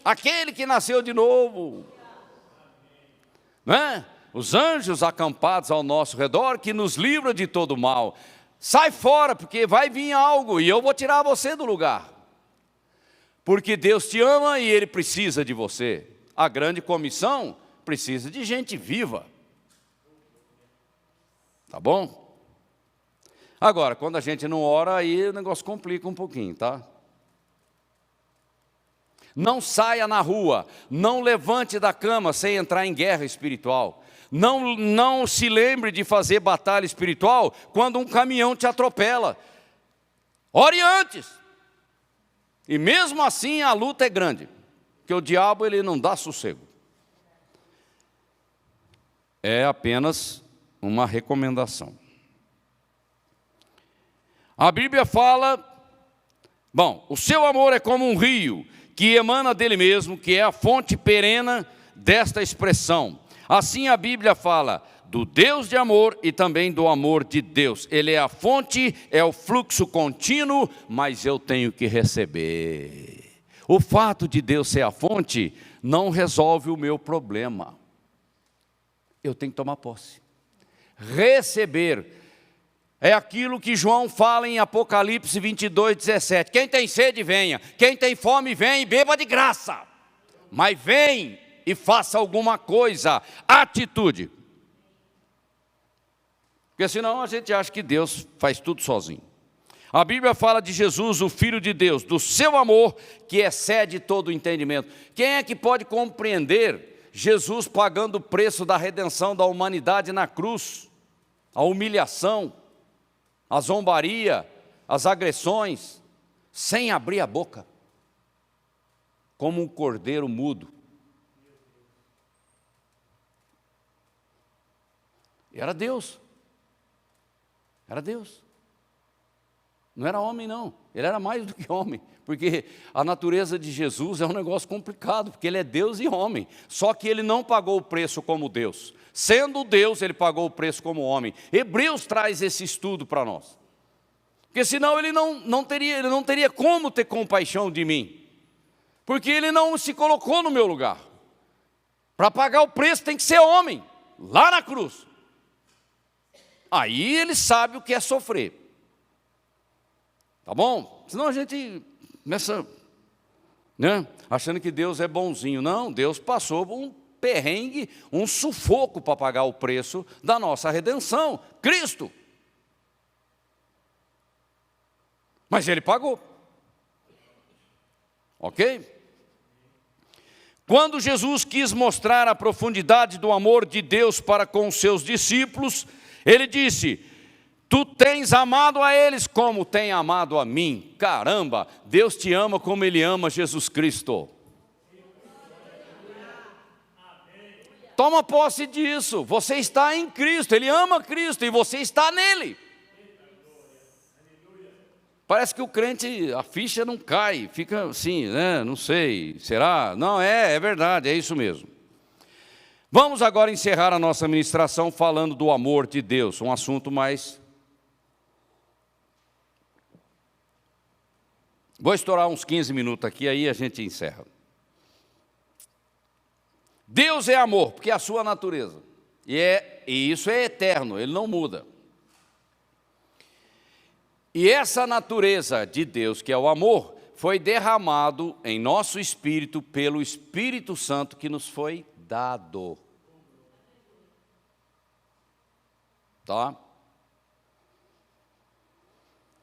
aquele que nasceu de novo, não é? Os anjos acampados ao nosso redor, que nos livra de todo mal. Sai fora, porque vai vir algo e eu vou tirar você do lugar, porque Deus te ama e Ele precisa de você. A grande comissão precisa de gente viva. Tá bom? Agora, quando a gente não ora, aí o negócio complica um pouquinho, tá? Não saia na rua, não levante da cama sem entrar em guerra espiritual. Não se lembre de fazer batalha espiritual quando um caminhão te atropela. Ore antes. E mesmo assim a luta é grande. Porque o diabo ele não dá sossego. É apenas uma recomendação. A Bíblia fala, o seu amor é como um rio que emana dele mesmo, que é a fonte perene desta expressão. Assim a Bíblia fala do Deus de amor e também do amor de Deus. Ele é a fonte, é o fluxo contínuo, mas eu tenho que receber. O fato de Deus ser a fonte não resolve o meu problema. Eu tenho que tomar posse. Receber é aquilo que João fala em Apocalipse 22:17. Quem tem sede, venha. Quem tem fome, vem e beba de graça. Mas vem e faça alguma coisa. Atitude. Porque senão a gente acha que Deus faz tudo sozinho. A Bíblia fala de Jesus, o Filho de Deus, do seu amor que excede todo o entendimento. Quem é que pode compreender Jesus pagando o preço da redenção da humanidade na cruz? A humilhação, a zombaria, as agressões, sem abrir a boca, como um cordeiro mudo. E era Deus. Era Deus. Não era homem, não. Ele era mais do que homem. Porque a natureza de Jesus é um negócio complicado, porque Ele é Deus e homem. Só que Ele não pagou o preço como Deus. Sendo Deus, Ele pagou o preço como homem. Hebreus traz esse estudo para nós. Porque senão Ele não teria como ter compaixão de mim. Porque Ele não se colocou no meu lugar. Para pagar o preço tem que ser homem, lá na cruz. Aí Ele sabe o que é sofrer. Tá bom? Senão a gente começa, achando que Deus é bonzinho. Não, Deus passou por um perrengue, um sufoco para pagar o preço da nossa redenção. Cristo. Mas Ele pagou. Ok? Quando Jesus quis mostrar a profundidade do amor de Deus para com os seus discípulos, Ele disse: tu tens amado a eles como tem amado a mim. Caramba, Deus te ama como Ele ama Jesus Cristo. Toma posse disso. Você está em Cristo, Ele ama Cristo e você está nele. Parece que o crente, a ficha não cai, fica assim, não sei, será? Não, é verdade, é isso mesmo. Vamos agora encerrar a nossa ministração falando do amor de Deus, um assunto mais... Vou estourar uns 15 minutos aqui, aí a gente encerra. Deus é amor, porque é a sua natureza. E isso é eterno, ele não muda. E essa natureza de Deus, que é o amor, foi derramado em nosso espírito pelo Espírito Santo que nos foi dado. Tá?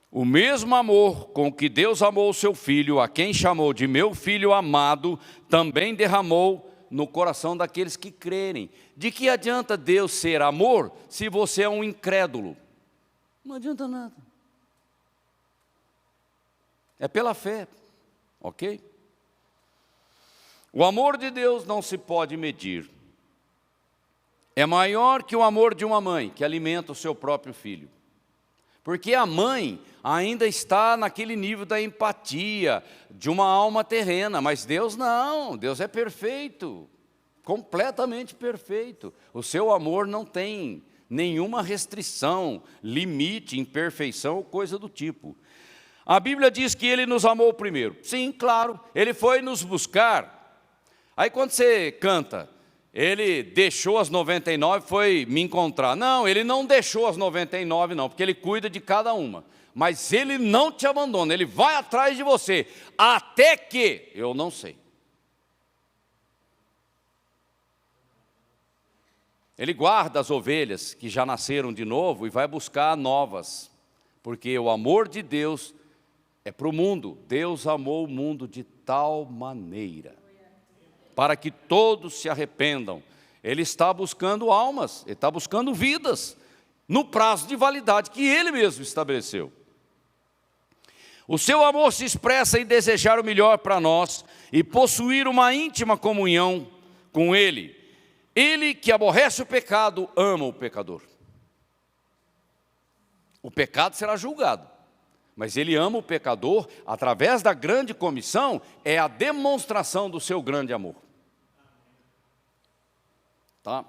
O mesmo amor com que Deus amou o seu Filho, a quem chamou de meu Filho amado, também derramou no coração daqueles que crerem. De que adianta Deus ser amor se você é um incrédulo? Não adianta nada. É pela fé, ok? O amor de Deus não se pode medir. É maior que o amor de uma mãe que alimenta o seu próprio filho. Porque a mãe ainda está naquele nível da empatia, de uma alma terrena, mas Deus não, Deus é perfeito, completamente perfeito. O seu amor não tem nenhuma restrição, limite, imperfeição ou coisa do tipo. A Bíblia diz que Ele nos amou primeiro. Sim, claro, Ele foi nos buscar. Aí quando você canta, Ele deixou as 99 e foi me encontrar. Não, Ele não deixou as 99 não, porque Ele cuida de cada uma. Mas Ele não te abandona, Ele vai atrás de você, até que, eu não sei. Ele guarda as ovelhas que já nasceram de novo e vai buscar novas, porque o amor de Deus é para o mundo. Deus amou o mundo de tal maneira, para que todos se arrependam. Ele está buscando almas, Ele está buscando vidas, no prazo de validade que Ele mesmo estabeleceu. O seu amor se expressa em desejar o melhor para nós e possuir uma íntima comunhão com Ele. Ele que aborrece o pecado, ama o pecador. O pecado será julgado, mas Ele ama o pecador através da grande comissão, é a demonstração do seu grande amor. Tá?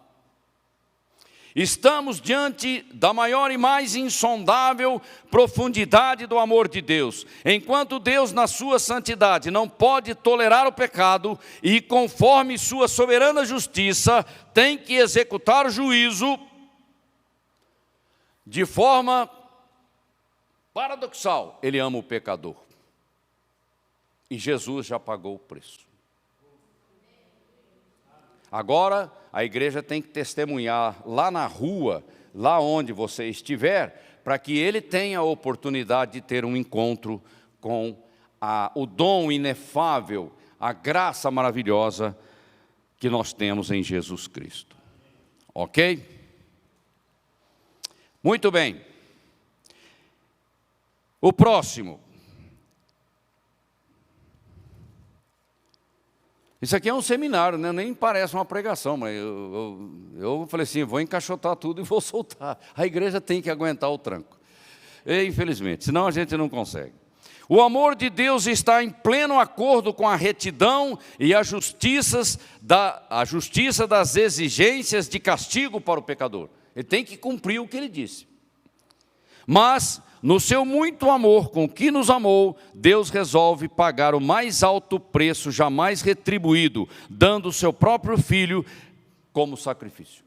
Estamos diante da maior e mais insondável profundidade do amor de Deus. Enquanto Deus, na sua santidade, não pode tolerar o pecado e, conforme sua soberana justiça, tem que executar o juízo, de forma paradoxal, Ele ama o pecador. E Jesus já pagou o preço. Agora, a igreja tem que testemunhar lá na rua, lá onde você estiver, para que ele tenha a oportunidade de ter um encontro com o dom inefável, a graça maravilhosa que nós temos em Jesus Cristo. Ok? Muito bem. O próximo. Isso aqui é um seminário, né? Nem parece uma pregação, mas eu falei assim, vou encaixotar tudo e vou soltar. A igreja tem que aguentar o tranco. E, infelizmente, senão a gente não consegue. O amor de Deus está em pleno acordo com a retidão e a justiça das exigências de castigo para o pecador. Ele tem que cumprir o que ele disse. Mas, no seu muito amor com que nos amou, Deus resolve pagar o mais alto preço jamais retribuído, dando o seu próprio Filho como sacrifício.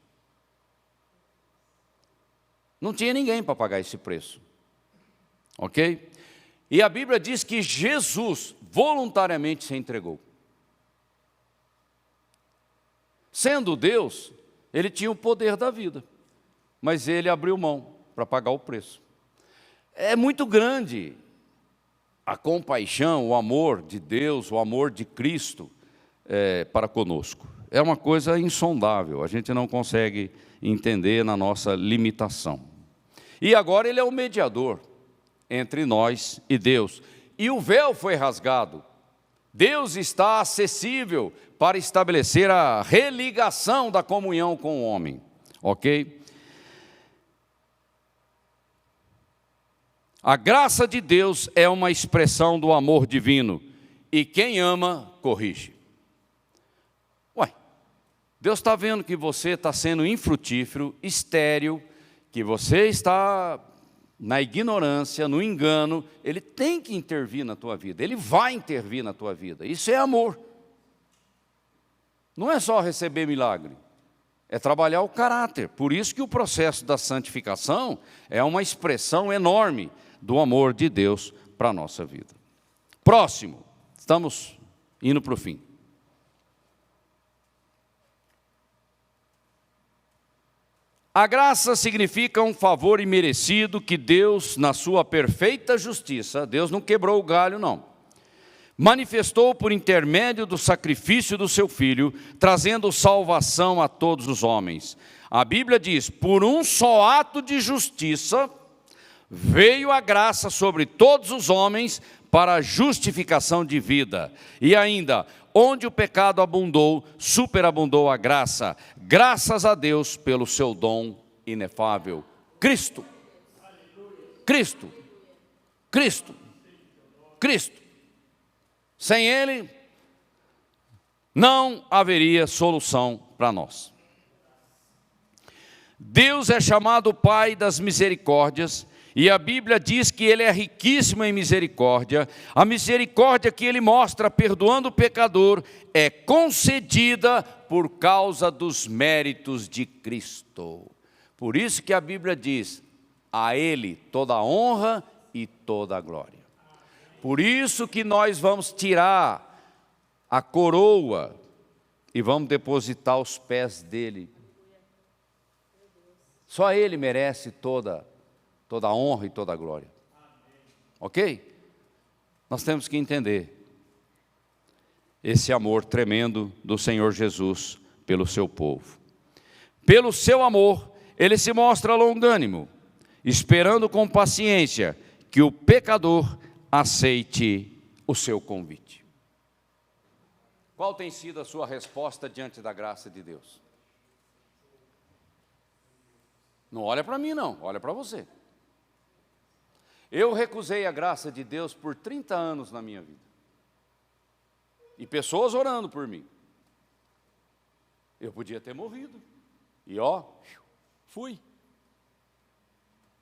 Não tinha ninguém para pagar esse preço. Ok? E a Bíblia diz que Jesus voluntariamente se entregou. Sendo Deus, Ele tinha o poder da vida, mas Ele abriu mão para pagar o preço. É muito grande a compaixão, o amor de Deus, o amor de Cristo para conosco. É uma coisa insondável, a gente não consegue entender na nossa limitação. E agora Ele é o mediador entre nós e Deus. E o véu foi rasgado. Deus está acessível para estabelecer a religação da comunhão com o homem. Ok? A graça de Deus é uma expressão do amor divino. E quem ama, corrige. Ué, Deus está vendo que você está sendo infrutífero, estéril, que você está na ignorância, no engano. Ele tem que intervir na tua vida. Ele vai intervir na tua vida. Isso é amor. Não é só receber milagre, é trabalhar o caráter. Por isso que o processo da santificação é uma expressão enorme do amor de Deus para a nossa vida. Próximo, estamos indo para o fim. A graça significa um favor imerecido que Deus, na sua perfeita justiça, Deus não quebrou o galho, não, manifestou por intermédio do sacrifício do seu Filho, trazendo salvação a todos os homens. A Bíblia diz, por um só ato de justiça, veio a graça sobre todos os homens para a justificação de vida. E ainda, onde o pecado abundou, superabundou a graça. Graças a Deus pelo seu dom inefável. Cristo. Cristo. Cristo. Cristo. Sem Ele, não haveria solução para nós. Deus é chamado Pai das misericórdias, e a Bíblia diz que Ele é riquíssimo em misericórdia. A misericórdia que Ele mostra perdoando o pecador é concedida por causa dos méritos de Cristo. Por isso que a Bíblia diz, a Ele toda a honra e toda a glória. Por isso que nós vamos tirar a coroa e vamos depositar aos pés dele. Só Ele merece toda a honra e toda a glória. Ok? Nós temos que entender esse amor tremendo do Senhor Jesus pelo seu povo. Pelo seu amor, Ele se mostra longânimo, esperando com paciência que o pecador aceite o seu convite. Qual tem sido a sua resposta diante da graça de Deus? Não olha para mim não, olha para você. Eu recusei a graça de Deus por 30 anos na minha vida. E pessoas orando por mim. Eu podia ter morrido. E fui.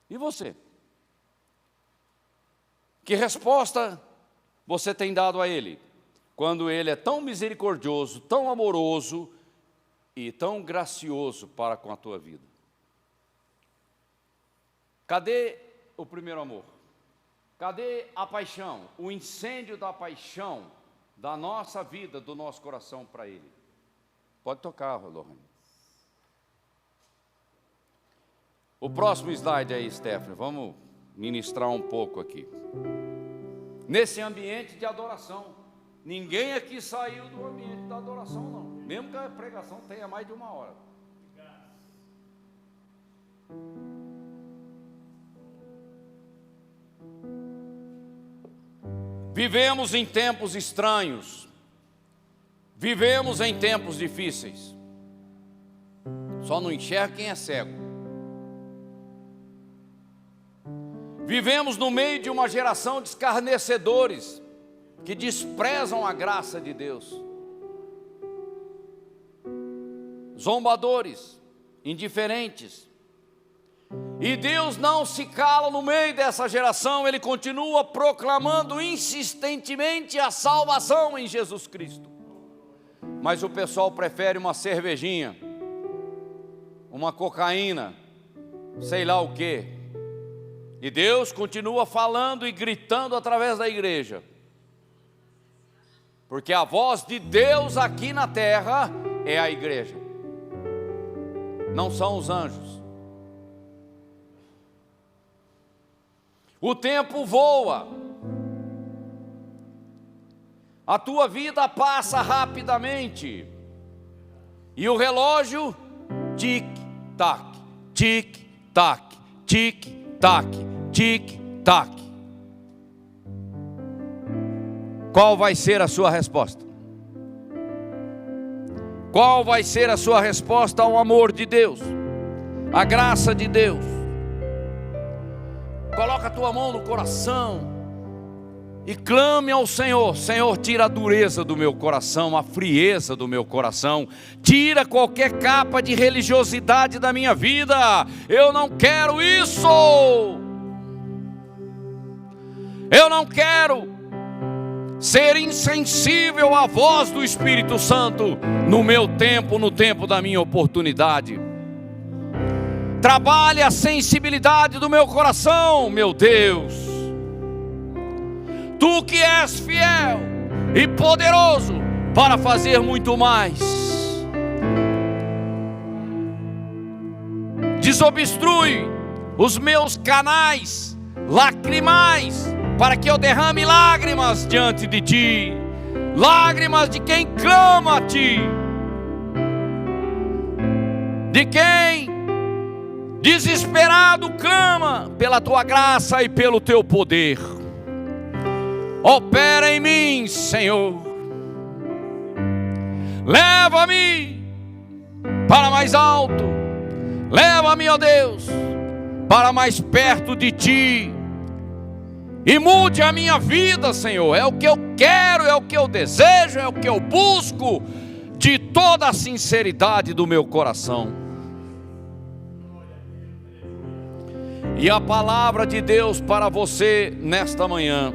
E você? Que resposta você tem dado a Ele, quando Ele é tão misericordioso, tão amoroso e tão gracioso para com a tua vida? Cadê o primeiro amor? Cadê a paixão, o incêndio da paixão da nossa vida, do nosso coração para Ele? Pode tocar, Lohane. O próximo slide aí, Stephanie, vamos ministrar um pouco aqui. Nesse ambiente de adoração, ninguém aqui saiu do ambiente da adoração não, mesmo que a pregação tenha mais de 1 hora. Vivemos em tempos estranhos, vivemos em tempos difíceis, só não enxerga quem é cego. Vivemos no meio de uma geração de escarnecedores, que desprezam a graça de Deus, zombadores, indiferentes. E Deus não se cala no meio dessa geração, Ele continua proclamando insistentemente a salvação em Jesus Cristo. Mas o pessoal prefere uma cervejinha, uma cocaína, sei lá o quê. E Deus continua falando e gritando através da igreja. Porque a voz de Deus aqui na terra é a igreja, não são os anjos. O tempo voa, a tua vida passa rapidamente, e o relógio tic-tac, tic-tac, tic-tac, tic-tac. Qual vai ser a sua resposta? Qual vai ser a sua resposta ao amor de Deus, à graça de Deus? Coloca a tua mão no coração e clame ao Senhor. Senhor, tira a dureza do meu coração, a frieza do meu coração. Tira qualquer capa de religiosidade da minha vida. Eu não quero isso. Eu não quero ser insensível à voz do Espírito Santo no meu tempo, no tempo da minha oportunidade. Trabalhe a sensibilidade do meu coração, meu Deus. Tu que és fiel e poderoso para fazer muito mais. Desobstrui os meus canais lacrimais, para que eu derrame lágrimas diante de Ti, lágrimas de quem clama a Ti, de quem desesperado clama pela Tua graça e pelo Teu poder. Opera em mim, Senhor. Leva-me para mais alto. Leva-me, ó Deus, para mais perto de Ti. E mude a minha vida, Senhor. É o que eu quero, é o que eu desejo, é o que eu busco, de toda a sinceridade do meu coração. E a palavra de Deus para você nesta manhã.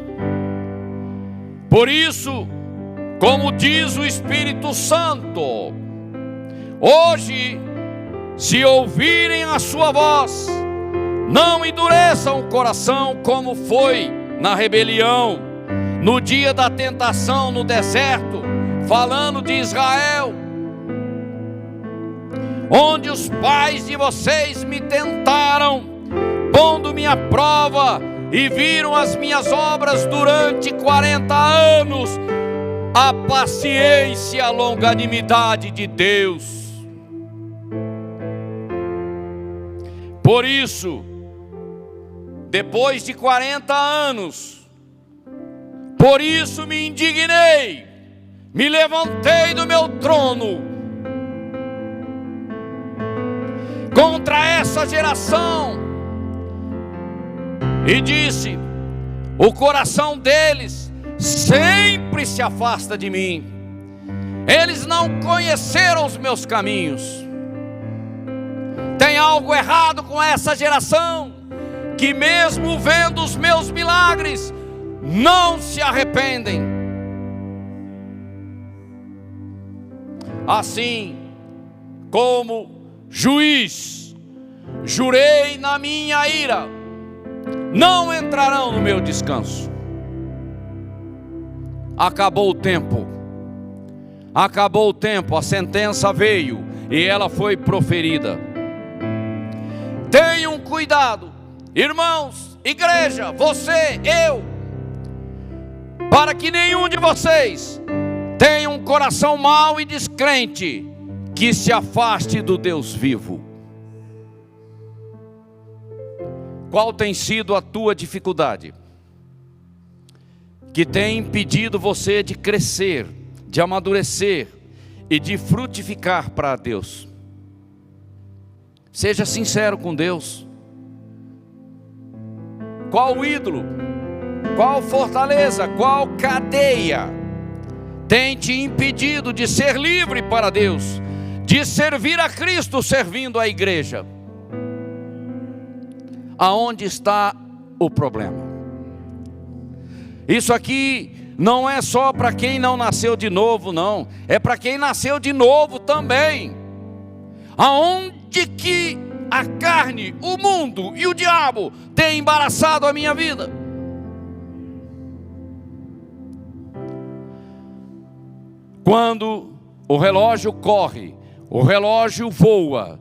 Por isso, como diz o Espírito Santo, hoje, se ouvirem a sua voz, não endureçam o coração como foi na rebelião, no dia da tentação no deserto, falando de Israel, onde os pais de vocês me tentaram, pondo-me à prova, e viram as minhas obras durante 40 anos, a paciência e a longanimidade de Deus. Por isso, depois de 40 anos, por isso me indignei, me levantei do meu trono contra essa geração e disse: o coração deles sempre se afasta de mim, eles não conheceram os meus caminhos. Tem algo errado com essa geração, que mesmo vendo os meus milagres, não se arrependem. Assim, como juiz, jurei na minha ira, não entrarão no meu descanso. Acabou o tempo, acabou o tempo, a sentença veio e ela foi proferida. Tenham cuidado, irmãos, igreja, você, eu, para que nenhum de vocês tenha um coração mau e descrente, que se afaste do Deus vivo. Qual tem sido a tua dificuldade, que tem impedido você de crescer, de amadurecer e de frutificar para Deus? Seja sincero com Deus. Qual ídolo, qual fortaleza, qual cadeia tem te impedido de ser livre para Deus, de servir a Cristo servindo a igreja? Aonde está o problema? Isso aqui não é só para quem não nasceu de novo, não. É para quem nasceu de novo também. Aonde que a carne, o mundo e o diabo têm embaraçado a minha vida? Quando o relógio corre, o relógio voa,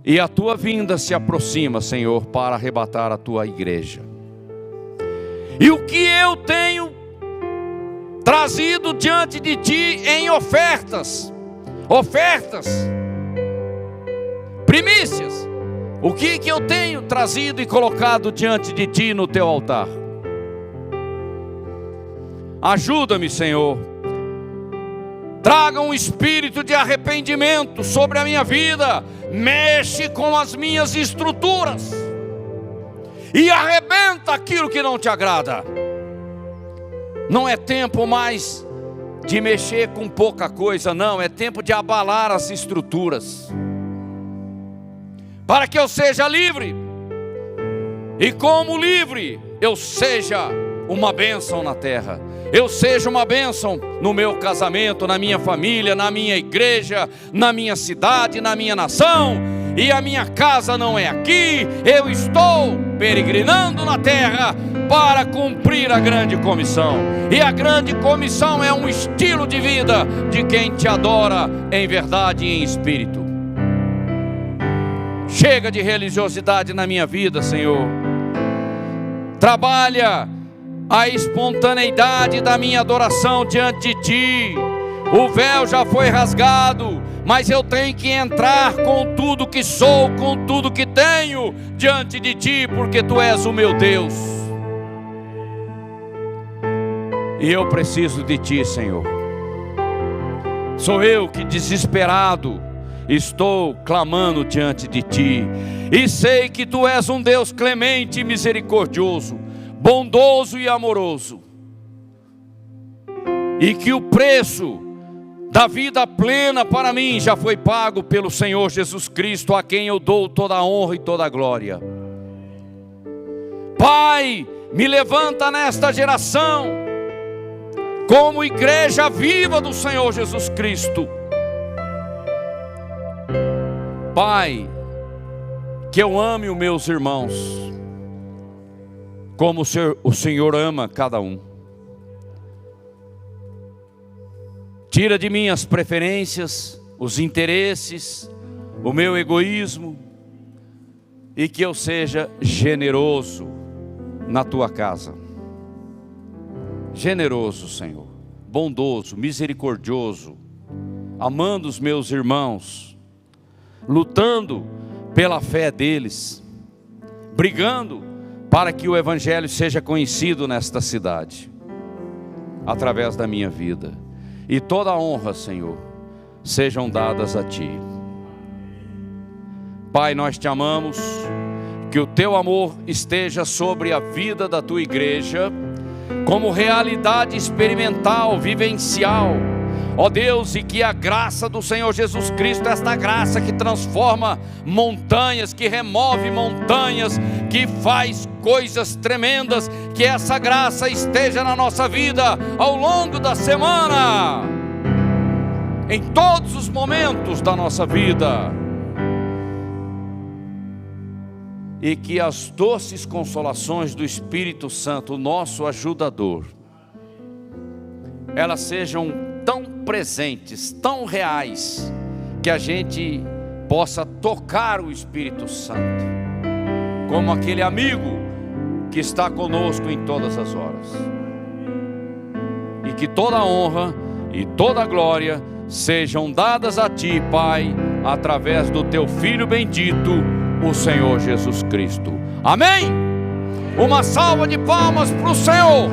e a tua vinda se aproxima, Senhor, para arrebatar a tua igreja. E o que eu tenho trazido diante de ti em ofertas, primícias, o que eu tenho trazido e colocado diante de ti no teu altar? Ajuda-me, Senhor. Traga um espírito de arrependimento sobre a minha vida. Mexe com as minhas estruturas e arrebenta aquilo que não te agrada. Não é tempo mais de mexer com pouca coisa, não. É tempo de abalar as estruturas, para que eu seja livre, e como livre eu seja uma bênção na terra. eu seja uma bênção no meu casamento, na minha família, na minha igreja, na minha cidade, na minha nação. E a minha casa não é aqui, eu estou peregrinando na terra para cumprir a grande comissão. E a grande comissão é um estilo de vida de quem te adora em verdade e em espírito. Chega de religiosidade na minha vida, Senhor. Trabalha a espontaneidade da minha adoração diante de Ti. O véu já foi rasgado, mas eu tenho que entrar com tudo que sou, com tudo que tenho diante de Ti, porque Tu és o meu Deus. E eu preciso de Ti, Senhor. Sou eu que, desesperado, estou clamando diante de Ti, e sei que Tu és um Deus clemente e misericordioso, bondoso e amoroso, e que o preço da vida plena para mim já foi pago pelo Senhor Jesus Cristo, a quem eu dou toda a honra e toda a glória. Pai, me levanta nesta geração como igreja viva do Senhor Jesus Cristo. Pai, que eu ame os meus irmãos como o Senhor ama cada um. Tira de mim as preferências, os interesses, o meu egoísmo, e que eu seja generoso na Tua casa. Generoso, Senhor, bondoso, misericordioso, amando os meus irmãos, lutando pela fé deles, brigando para que o Evangelho seja conhecido nesta cidade, através da minha vida. E toda a honra, Senhor, sejam dadas a Ti. Pai, nós Te amamos, que o Teu amor esteja sobre a vida da Tua igreja, como realidade experimental, vivencial, ó Deus, e que a graça do Senhor Jesus Cristo, esta graça que transforma montanhas, que remove montanhas, que faz coisas tremendas, que essa graça esteja na nossa vida ao longo da semana, em todos os momentos da nossa vida, e que as doces consolações do Espírito Santo, nosso ajudador, elas sejam tão presentes, tão reais, que a gente possa tocar o Espírito Santo, como aquele amigo que está conosco em todas as horas. E que toda a honra e toda a glória sejam dadas a Ti, Pai, através do Teu Filho bendito, o Senhor Jesus Cristo. Amém? Uma salva de palmas para o Senhor.